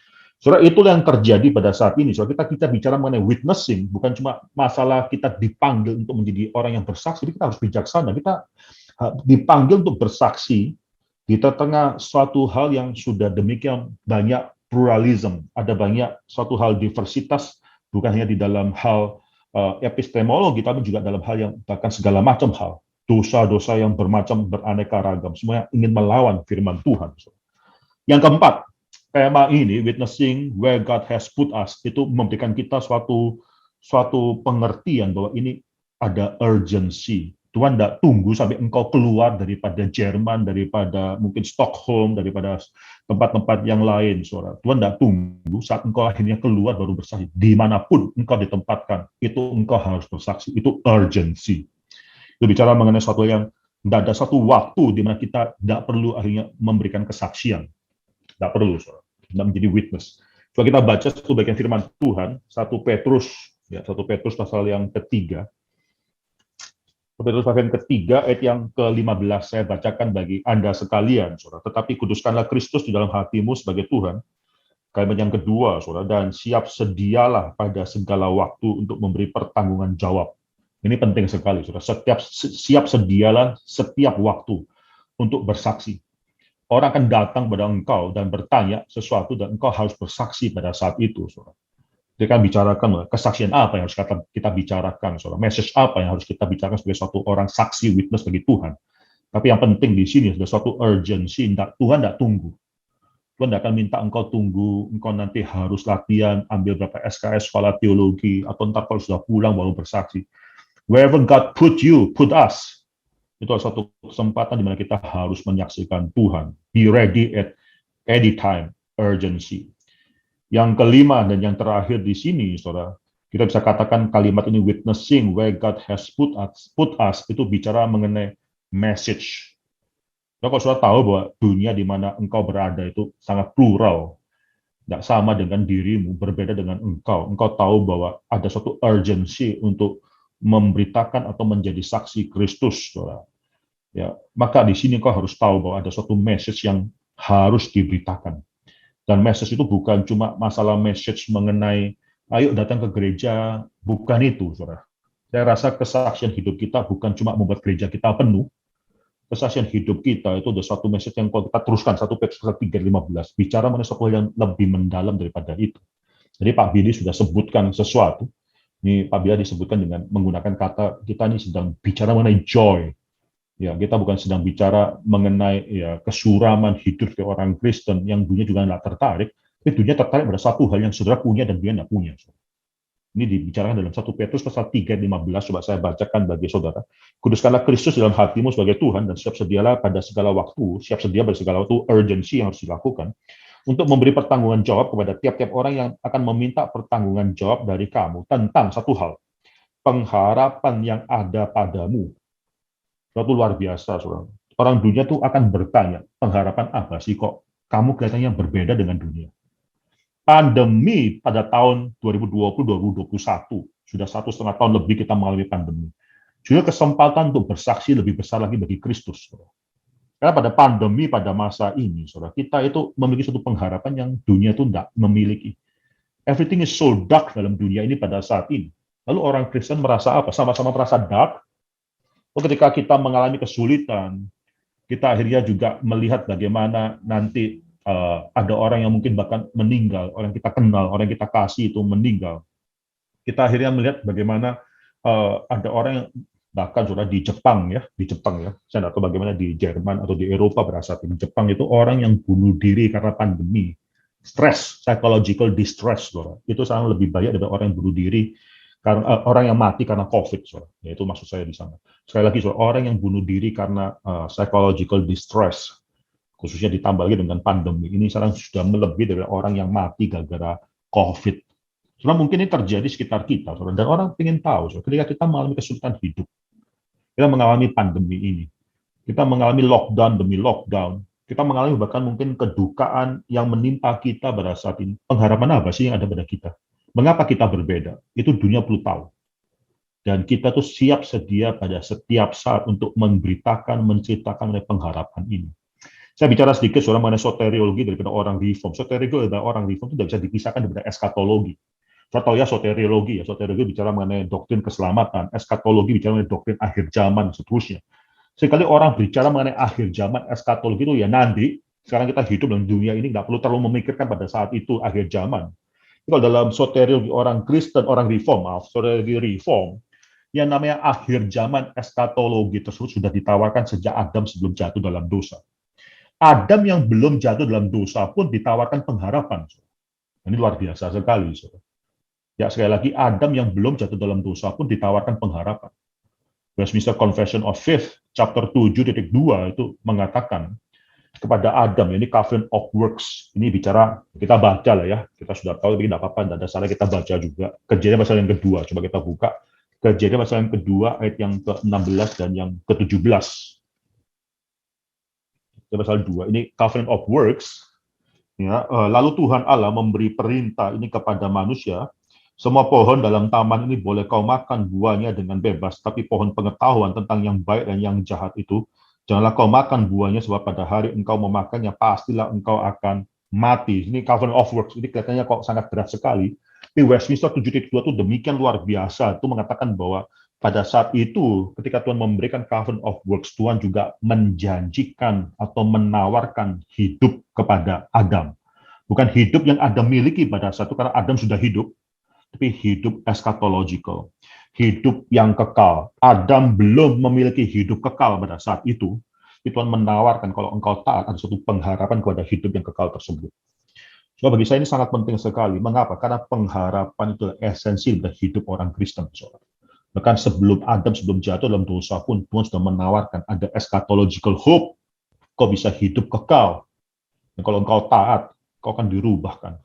Saudara, itulah yang terjadi pada saat ini. Saudara, kita bicara mengenai witnessing, bukan cuma masalah kita dipanggil untuk menjadi orang yang bersaksi, kita harus bijaksana. Kita dipanggil untuk bersaksi di tengah suatu hal yang sudah demikian banyak pluralism, ada banyak suatu hal diversitas, bukan hanya di dalam hal epistemologi, tapi juga dalam hal yang bahkan segala macam hal. Dosa-dosa yang bermacam, beraneka ragam. Semuanya ingin melawan firman Tuhan. Yang keempat, tema ini, witnessing where God has put us, itu memberikan kita suatu pengertian bahwa ini ada urgency. Tuhan tidak tunggu sampai engkau keluar daripada Jerman, daripada mungkin Stockholm, daripada tempat-tempat yang lain, saudara. Tuhan tidak tunggu saat engkau akhirnya keluar baru bersaksi. Dimanapun engkau ditempatkan, itu engkau harus bersaksi. Itu urgency. Itu bicara mengenai suatu yang Tidak ada satu waktu di mana kita tidak perlu akhirnya memberikan kesaksian. Tidak perlu, saudara. Tidak menjadi witness. Coba kita baca satu bagian firman Tuhan, 1 Petrus, ya, 1 Petrus pasal yang ketiga. Petrus pasal yang ketiga, ayat yang ke-15, saya bacakan bagi Anda sekalian, saudara. Tetapi kuduskanlah Kristus di dalam hatimu sebagai Tuhan. Kalimat yang kedua, saudara, dan siap sedialah pada segala waktu untuk memberi pertanggungan jawab. Ini penting sekali, saudara. Siap sedialah setiap waktu untuk bersaksi. Orang akan datang pada engkau dan bertanya sesuatu dan engkau harus bersaksi pada saat itu, saudara. Kita bicarakan kesaksian apa yang harus kita bicarakan, saudara. Message apa yang harus kita bicarakan sebagai suatu orang saksi, witness bagi Tuhan. Tapi yang penting di sini ada suatu urgency. Tuhan tidak tunggu. Tuhan tidak akan minta engkau tunggu, engkau nanti harus latihan, ambil berapa SKS sekolah teologi, atau ntar kalau sudah pulang baru bersaksi. Wherever God put you, put us. Itu adalah satu kesempatan di mana kita harus menyaksikan Tuhan. Be ready at any time, urgency. Yang kelima dan yang terakhir di sini, saudara, kita bisa katakan kalimat ini witnessing where God has put us itu bicara mengenai message. Kalau saudara tahu bahwa dunia di mana engkau berada itu sangat plural, tidak sama dengan dirimu, berbeda dengan engkau. Engkau tahu bahwa ada suatu urgency untuk memberitakan atau menjadi saksi Kristus, saudara. Ya, maka di sini kau harus tahu bahwa ada suatu message yang harus diberitakan. Dan message itu bukan cuma masalah message mengenai ayo datang ke gereja, bukan itu, saudara. Saya rasa kesaksian hidup kita bukan cuma membuat gereja kita penuh. Kesaksian hidup kita itu ada suatu message yang kalau kita teruskan, 1 Petrus 3:15, bicara mengenai sesuatu yang lebih mendalam daripada itu. Jadi Pak Billy sudah sebutkan sesuatu. Ini Pak Billy disebutkan dengan menggunakan kata kita ini sedang bicara mengenai joy. Ya, kita bukan sedang bicara mengenai ya kesuraman hidup ke orang Kristen yang dunia juga tidak tertarik, tapi dunia tertarik pada satu hal yang saudara punya dan dia tidak punya. Ini dibicarakan dalam 1 Petrus pasal 3:15, coba saya bacakan bagi saudara. Kuduskanlah Kristus dalam hatimu sebagai Tuhan dan siap sedialah pada segala waktu, siap sedia pada segala waktu, urgency yang harus dilakukan, untuk memberi pertanggungan jawab kepada tiap-tiap orang yang akan meminta pertanggungan jawab dari kamu tentang satu hal, pengharapan yang ada padamu. Suatu luar biasa, saudara. Orang dunia tuh akan bertanya, pengharapan apa sih kok kamu kelihatannya berbeda dengan dunia? Pandemi pada tahun 2020-2021, sudah 1,5 tahun lebih kita mengalami pandemi. Juga kesempatan untuk bersaksi lebih besar lagi bagi Kristus, saudara. Karena pada pandemi, pada masa ini, saudara, kita itu memiliki suatu pengharapan yang dunia itu tidak memiliki. Everything is so dark dalam dunia ini pada saat ini. Lalu orang Kristen merasa apa? Sama-sama merasa dark. Ketika kita mengalami kesulitan, kita akhirnya juga melihat bagaimana nanti ada orang yang mungkin bahkan meninggal, orang kita kenal, orang kita kasih itu meninggal. Kita akhirnya melihat bagaimana ada orang yang bahkan sudah di Jepang ya, saya tidak tahu bagaimana di Jerman atau di Eropa pada saat ini. Jepang itu orang yang bunuh diri karena pandemi, stres, psychological distress, itu sangat lebih banyak daripada orang yang bunuh diri karena orang yang mati karena COVID, ya, itu maksud saya di sana. Sekali lagi, orang yang bunuh diri karena psychological distress, khususnya ditambah lagi dengan pandemi ini, sekarang sudah melebihi dari orang yang mati gara-gara COVID. Karena mungkin ini terjadi sekitar kita, dan orang ingin tahu, ketika kita mengalami kesulitan hidup, kita mengalami pandemi ini, kita mengalami lockdown demi lockdown, kita mengalami bahkan mungkin kedukaan yang menimpa kita pada saat ini. Pengharapan apa sih yang ada pada kita? Mengapa kita berbeda? Itu dunia perlu tahu. Dan kita tuh siap sedia pada setiap saat untuk memberitakan, menceritakan mengenai pengharapan ini. Saya bicara sedikit soal mengenai soteriologi daripada orang reform. Soteriologi adalah orang reform itu tidak bisa dipisahkan daripada eskatologi. Saya tahu ya soteriologi bicara mengenai doktrin keselamatan, eskatologi bicara mengenai doktrin akhir zaman, dan seterusnya. Sekali orang bicara mengenai akhir zaman, eskatologi itu ya nanti, sekarang kita hidup dalam dunia ini, nggak perlu terlalu memikirkan pada saat itu akhir zaman. Kalau dalam soteriologi orang Kristen, orang reform, soteriologi reform, yang namanya akhir zaman eskatologi tersebut sudah ditawarkan sejak Adam sebelum jatuh dalam dosa. Adam yang belum jatuh dalam dosa pun ditawarkan pengharapan. Ini luar biasa sekali. Ya, sekali lagi, Adam yang belum jatuh dalam dosa pun ditawarkan pengharapan. Westminster Confession of Faith, chapter 7.2 itu mengatakan kepada Adam, ini Covenant of Works. Ini bicara, kita baca lah ya, kita sudah tahu, tapi tidak apa-apa, tidak ada salah kita baca juga. Kejadian pasal yang kedua, coba kita buka. Kejadian pasal yang kedua, ayat yang ke-16 dan yang ke-17. pasal 2, ini covenant of works. Ya, lalu Tuhan Allah memberi perintah ini kepada manusia, semua pohon dalam taman ini boleh kau makan buahnya dengan bebas, tapi pohon pengetahuan tentang yang baik dan yang jahat itu, janganlah kau makan buahnya, sebab pada hari engkau memakannya, pastilah engkau akan mati. Ini covenant of works, ini kelihatannya kok sangat berat sekali. Tapi Westminster 7.2 itu demikian luar biasa, itu mengatakan bahwa pada saat itu, ketika Tuhan memberikan covenant of works, Tuhan juga menjanjikan atau menawarkan hidup kepada Adam. Bukan hidup yang Adam miliki pada saat itu, karena Adam sudah hidup, tapi hidup eschatological, hidup yang kekal. Adam belum memiliki hidup kekal pada saat itu. Tuhan menawarkan kalau engkau taat, ada suatu pengharapan kepada hidup yang kekal tersebut. So, bagi saya ini sangat penting sekali. Mengapa? Karena pengharapan itu esensi dari hidup orang Kristen. Bahkan sebelum Adam, sebelum jatuh dalam dosa pun, Tuhan sudah menawarkan ada eschatological hope. Kau bisa hidup kekal. Dan kalau engkau taat, kau akan dirubahkan.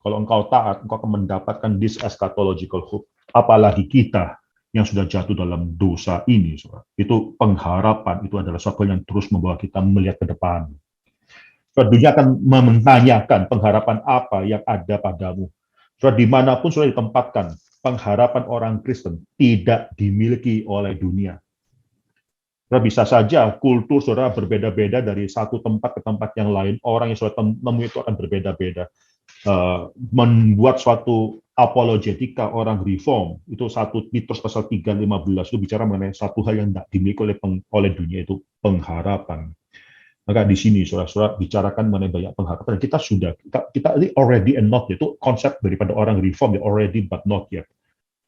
Kalau engkau taat, engkau akan mendapatkan this eschatological hope. Apalagi kita yang sudah jatuh dalam dosa ini. Itu pengharapan, itu adalah sesuatu yang terus membawa kita melihat ke depan. Dunia akan menanyakan pengharapan apa yang ada padamu. Dimanapun sudah ditempatkan, pengharapan orang Kristen tidak dimiliki oleh dunia. Bisa saja kultur saudara berbeda-beda dari satu tempat ke tempat yang lain. Orang yang saudara temui itu akan berbeda-beda. Membuat suatu apologetika orang reform, itu 1 Petrus pasal 3:15, itu bicara mengenai satu hal yang tidak dimiliki oleh dunia, itu pengharapan. Maka di sini saudara-saudara bicarakan mengenai banyak pengharapan. Kita ini already and not yet. Itu konsep daripada orang reform, ya already but not yet.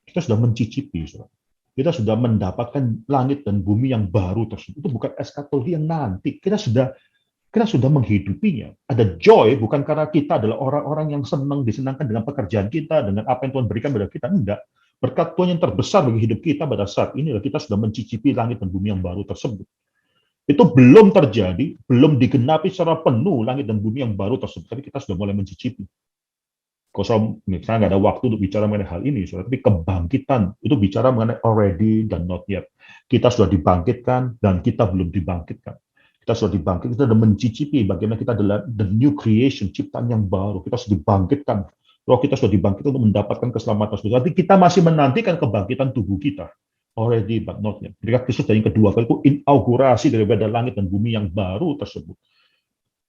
Kita sudah mencicipi, saudara. Kita sudah mendapatkan langit dan bumi yang baru tersebut. Itu bukan eskatologi yang nanti. Kita sudah menghidupinya. Ada joy bukan karena kita adalah orang-orang yang disenangkan dengan pekerjaan kita, dengan apa yang Tuhan berikan pada kita. Enggak. Berkat Tuhan yang terbesar bagi hidup kita pada saat ini adalah kita sudah mencicipi langit dan bumi yang baru tersebut. Itu belum terjadi, belum digenapi secara penuh langit dan bumi yang baru tersebut, tapi kita sudah mulai mencicipi. Kalau misalnya nggak ada waktu untuk bicara mengenai hal ini, tapi kebangkitan itu bicara mengenai already dan not yet. Kita sudah dibangkitkan dan kita belum dibangkitkan. Kita sudah dibangkitkan, kita sudah mencicipi bagaimana kita adalah the new creation, ciptaan yang baru. Kita sudah dibangkitkan. Kalau kita sudah dibangkitkan untuk mendapatkan keselamatan, tapi kita masih menantikan kebangkitan tubuh kita. Already but not yet. Ketika Kristus yang kedua kali itu inaugurasi daripada langit dan bumi yang baru tersebut.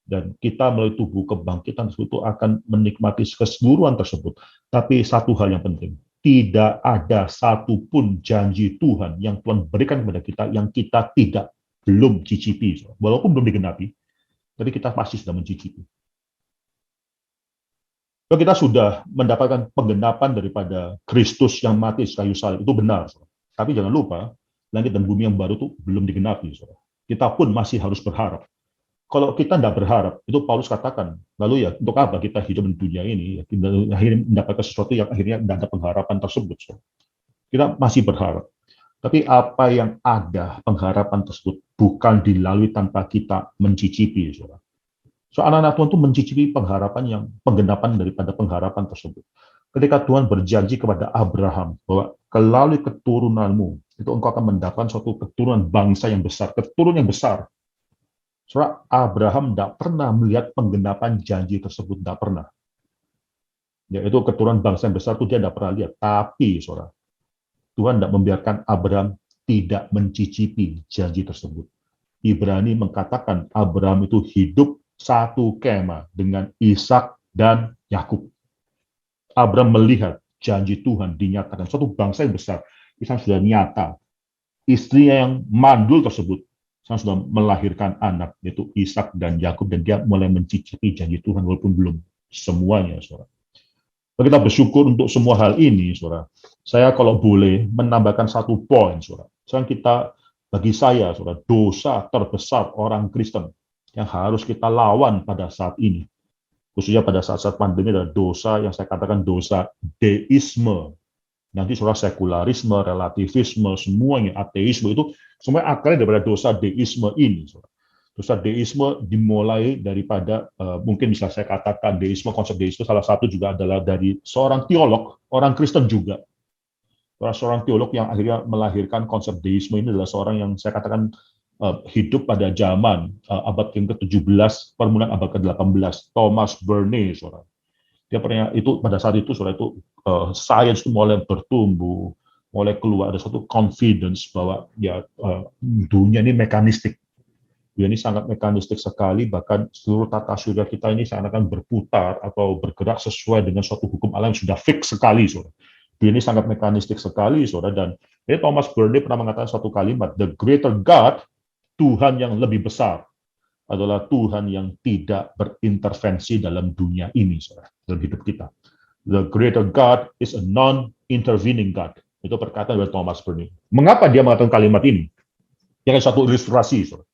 Dan kita melalui tubuh kebangkitan tersebut itu akan menikmati keseluruhan tersebut. Tapi satu hal yang penting, tidak ada satupun janji Tuhan yang Tuhan berikan kepada kita yang kita belum cicipi. Walaupun belum digenapi, tapi kita pasti sudah mencicipi. Kalau kita sudah mendapatkan penggenapan daripada Kristus yang mati di kayu salib, itu benar. Tapi jangan lupa, langit dan bumi yang baru itu belum digenapi. Kita pun masih harus berharap. Kalau kita tidak berharap, itu Paulus katakan, lalu ya untuk apa kita hidup di dunia ini? Kita akhirnya mendapatkan sesuatu yang akhirnya tidak ada pengharapan tersebut. Kita masih berharap. Tapi apa yang ada pengharapan tersebut bukan dilalui tanpa kita mencicipi. Anak-anak Tuhan itu mencicipi pengharapan yang penggenapan daripada pengharapan tersebut. Ketika Tuhan berjanji kepada Abraham bahwa melalui keturunanmu itu engkau akan mendapatkan suatu keturunan bangsa yang besar, keturunan yang besar. Saudara, Abraham tidak pernah melihat penggenapan janji tersebut, tidak pernah. Yaitu keturunan bangsa yang besar itu dia tidak pernah lihat. Tapi, saudara, Tuhan tidak membiarkan Abraham tidak mencicipi janji tersebut. Ibrani mengatakan Abraham itu hidup satu kemah dengan Ishak dan Yakub. Abraham melihat janji Tuhan dinyatakan. Suatu bangsa yang besar, Ishak sudah nyata. Istrinya yang mandul tersebut sudah melahirkan anak, yaitu Ishak dan Yakub, dan dia mulai mencicipi janji Tuhan walaupun belum semuanya, saudara. Kita bersyukur untuk semua hal ini, saudara. Saya kalau boleh menambahkan satu poin, saudara. Bagi saya, saudara, dosa terbesar orang Kristen yang harus kita lawan pada saat ini, khususnya pada saat-saat pandemi, adalah dosa yang saya katakan dosa deisme. Nanti saudara, sekularisme, relativisme, semuanya, ateisme, itu semua akarnya daripada dosa deisme ini. Saudara. Dosa deisme dimulai daripada, mungkin bisa saya katakan deisme, konsep deisme salah satu juga adalah dari seorang teolog, orang Kristen juga. Seorang teolog yang akhirnya melahirkan konsep deisme ini adalah seorang yang saya katakan hidup pada zaman abad yang ke-17, permulaan abad ke-18, Thomas Burney, saudara. Dia pernah itu pada saat itu, saudara, itu sains itu mulai bertumbuh, mulai keluar ada satu confidence bahwa ya dunia ini mekanistik. Dunia ini sangat mekanistik sekali, bahkan seluruh tata surya kita ini seakan-akan berputar atau bergerak sesuai dengan suatu hukum alam yang sudah fix sekali, saudara. Dunia ini sangat mekanistik sekali, saudara. Dan Thomas Burney pernah mengatakan satu kalimat, the greater God, Tuhan yang lebih besar, adalah Tuhan yang tidak berintervensi dalam dunia ini, saudara, dalam hidup kita. The greater God is a non-intervening God. Itu perkataan dari Thomas Burney. Mengapa dia mengatakan kalimat ini? Yang satu ilustrasi, saudara.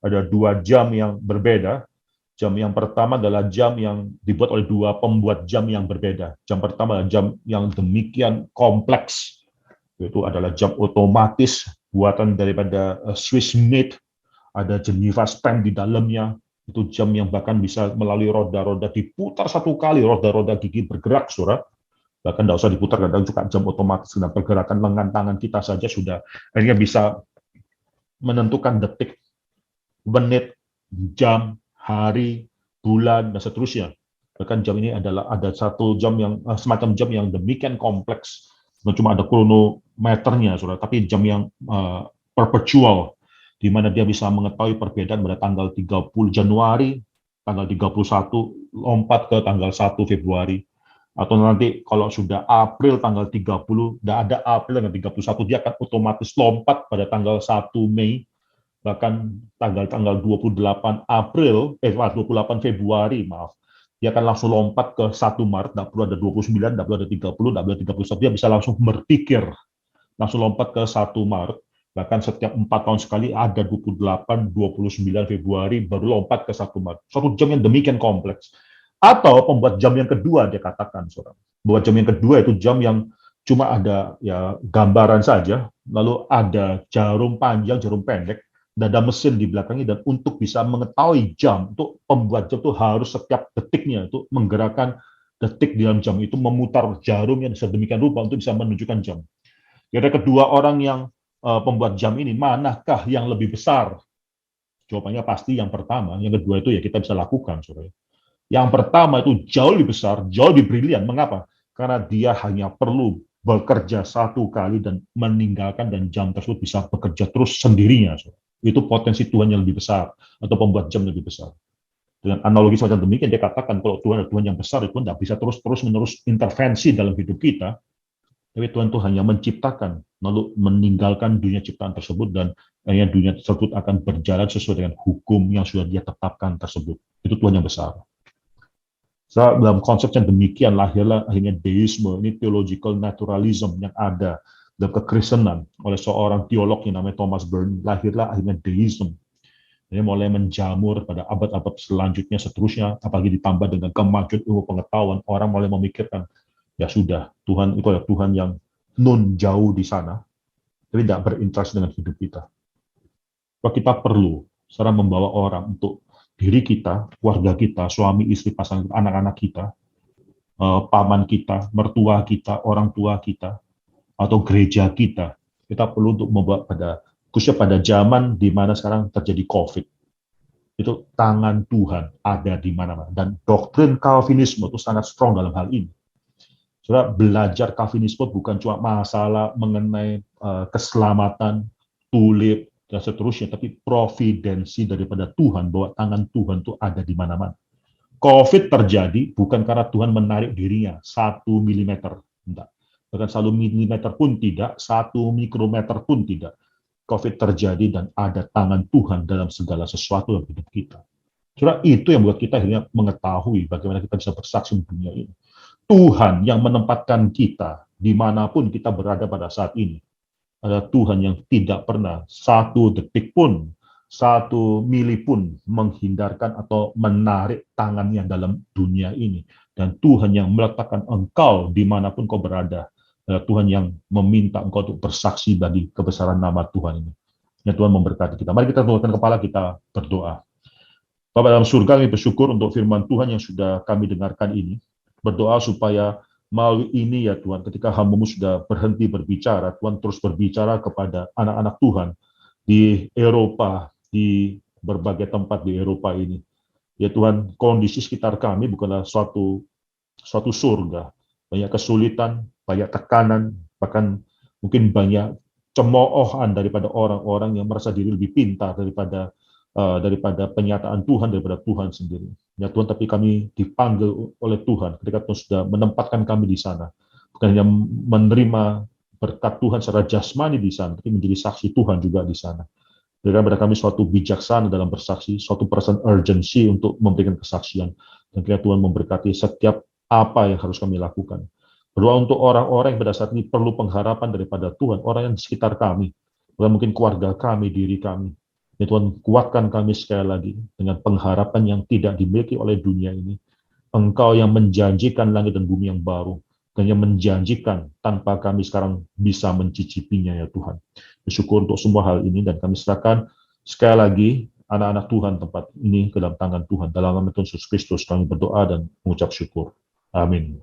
Ada dua jam yang berbeda. Jam yang pertama adalah jam yang dibuat oleh dua pembuat jam yang berbeda. Jam pertama adalah jam yang demikian kompleks. Itu adalah jam otomatis buatan daripada Swiss made. Ada Geneva stamp di dalamnya. Itu jam yang bahkan bisa melalui roda-roda diputar satu kali, roda-roda gigi bergerak, saudara. Bahkan tidak usah diputar, kadang juga jam otomatis dengan pergerakan lengan tangan kita saja sudah akhirnya bisa menentukan detik, menit, jam, hari, bulan, dan seterusnya. Bahkan jam ini ada satu jam yang semacam jam yang demikian kompleks, bukan cuma ada kronometernya, saudara, tapi jam yang perpetual, di mana dia bisa mengetahui perbedaan pada tanggal 30 Januari, tanggal 31, lompat ke tanggal 1 Februari, atau nanti kalau sudah April tanggal 30, tidak ada April tanggal 31, dia akan otomatis lompat pada tanggal 1 Mei, bahkan tanggal 28 Februari, maaf, dia akan langsung lompat ke 1 Maret, tidak perlu ada 29, tidak perlu ada 30, tidak perlu ada 31, dia bisa langsung berpikir, langsung lompat ke 1 Maret, bahkan setiap 4 tahun sekali ada 28, 29 Februari, baru lompat ke 1 Maret. Suatu jam yang demikian kompleks. Atau pembuat jam yang kedua, dia katakan, saudara. Buat jam yang kedua itu jam yang cuma ada ya gambaran saja, lalu ada jarum panjang, jarum pendek, dan ada mesin di belakangnya, dan untuk bisa mengetahui jam, untuk pembuat jam itu harus setiap detiknya itu menggerakkan detik di dalam jam itu, memutar jarumnya sedemikian rupa untuk bisa menunjukkan jam. Jadi kedua orang yang pembuat jam ini, manakah yang lebih besar? Jawabannya pasti yang pertama, yang kedua itu ya kita bisa lakukan, saudara. Yang pertama itu jauh lebih besar, jauh lebih brilian. Mengapa? Karena dia hanya perlu bekerja satu kali dan meninggalkan, dan jam tersebut bisa bekerja terus sendirinya, saudara. Itu potensi Tuhan yang lebih besar, atau pembuat jam lebih besar. Dengan analogi semacam demikian, dia katakan kalau Tuhan adalah Tuhan yang besar, itu tidak bisa terus-menerus intervensi dalam hidup kita, tapi Tuhan itu hanya menciptakan, lalu meninggalkan dunia ciptaan tersebut, dan akhirnya dunia tersebut akan berjalan sesuai dengan hukum yang sudah dia tetapkan tersebut. Itu Tuhan yang besar. So, dalam konsep yang demikian, lahirlah akhirnya deisme, ini theological naturalism yang ada dalam kekristenan oleh seorang teolog yang namanya Thomas Burney. Lahirlah akhirnya deisme. Ini mulai menjamur pada abad-abad selanjutnya, seterusnya, apalagi ditambah dengan kemajuan ilmu pengetahuan, orang mulai memikirkan, ya sudah, Tuhan itu adalah Tuhan yang non jauh di sana, tapi tidak berinteraksi dengan hidup kita. Kalau kita perlu secara membawa orang untuk diri kita, keluarga kita, suami, istri, pasangan, anak-anak kita, paman kita, mertua kita, orang tua kita, atau gereja kita, kita perlu untuk membawa khususnya pada zaman di mana sekarang terjadi COVID. Itu tangan Tuhan ada di mana-mana. Dan doktrin Calvinisme itu sangat strong dalam hal ini. Saudara, belajar Calvinisme bukan cuma masalah mengenai keselamatan, tulip, dan seterusnya, tapi providensi daripada Tuhan, bahwa tangan Tuhan itu ada di mana-mana. COVID terjadi bukan karena Tuhan menarik dirinya 1 milimeter, enggak. Bahkan 1 milimeter pun tidak, 1 mikrometer pun tidak. COVID terjadi dan ada tangan Tuhan dalam segala sesuatu dalam hidup kita. Saudara, itu yang membuat kita akhirnya mengetahui bagaimana kita bisa bersaksi di dunia ini. Tuhan yang menempatkan kita dimanapun kita berada pada saat ini adalah Tuhan yang tidak pernah 1 detik pun, 1 mili pun menghindarkan atau menarik tangannya dalam dunia ini. Dan Tuhan yang meletakkan engkau dimanapun kau berada, Tuhan yang meminta engkau untuk bersaksi bagi kebesaran nama Tuhan ini. Ya, Tuhan memberkati kita. Mari kita tundukkan kepala, kita berdoa. Bapa dalam surga, kami bersyukur untuk firman Tuhan yang sudah kami dengarkan ini. Berdoa supaya melalui ini ya Tuhan, ketika hamba-Mu sudah berhenti berbicara, Tuhan terus berbicara kepada anak-anak Tuhan, di Eropa, di berbagai tempat di Eropa ini. Ya Tuhan, kondisi sekitar kami bukanlah suatu surga. Banyak kesulitan, banyak tekanan, bahkan mungkin banyak cemoohan daripada orang-orang yang merasa diri lebih pintar daripada penyataan Tuhan, daripada Tuhan sendiri. Ya Tuhan, tapi kami dipanggil oleh Tuhan ketika Tuhan sudah menempatkan kami di sana. Bukan hanya menerima berkat Tuhan secara jasmani di sana, tapi menjadi saksi Tuhan juga di sana. Berikan kepada kami suatu bijaksana dalam bersaksi, suatu perasaan urgency untuk memberikan kesaksian. Dan kiranya Tuhan memberkati setiap apa yang harus kami lakukan. Berdoa untuk orang-orang yang pada saat ini perlu pengharapan daripada Tuhan, orang yang di sekitar kami, bahkan mungkin keluarga kami, diri kami. Ya Tuhan, kuatkan kami sekali lagi dengan pengharapan yang tidak dimiliki oleh dunia ini. Engkau yang menjanjikan langit dan bumi yang baru, dan yang menjanjikan tanpa kami sekarang bisa mencicipinya ya Tuhan. Bersyukur untuk semua hal ini dan kami serahkan sekali lagi anak-anak Tuhan tempat ini ke dalam tangan Tuhan. Dalam nama Tuhan Yesus Kristus kami berdoa dan mengucap syukur. Amin.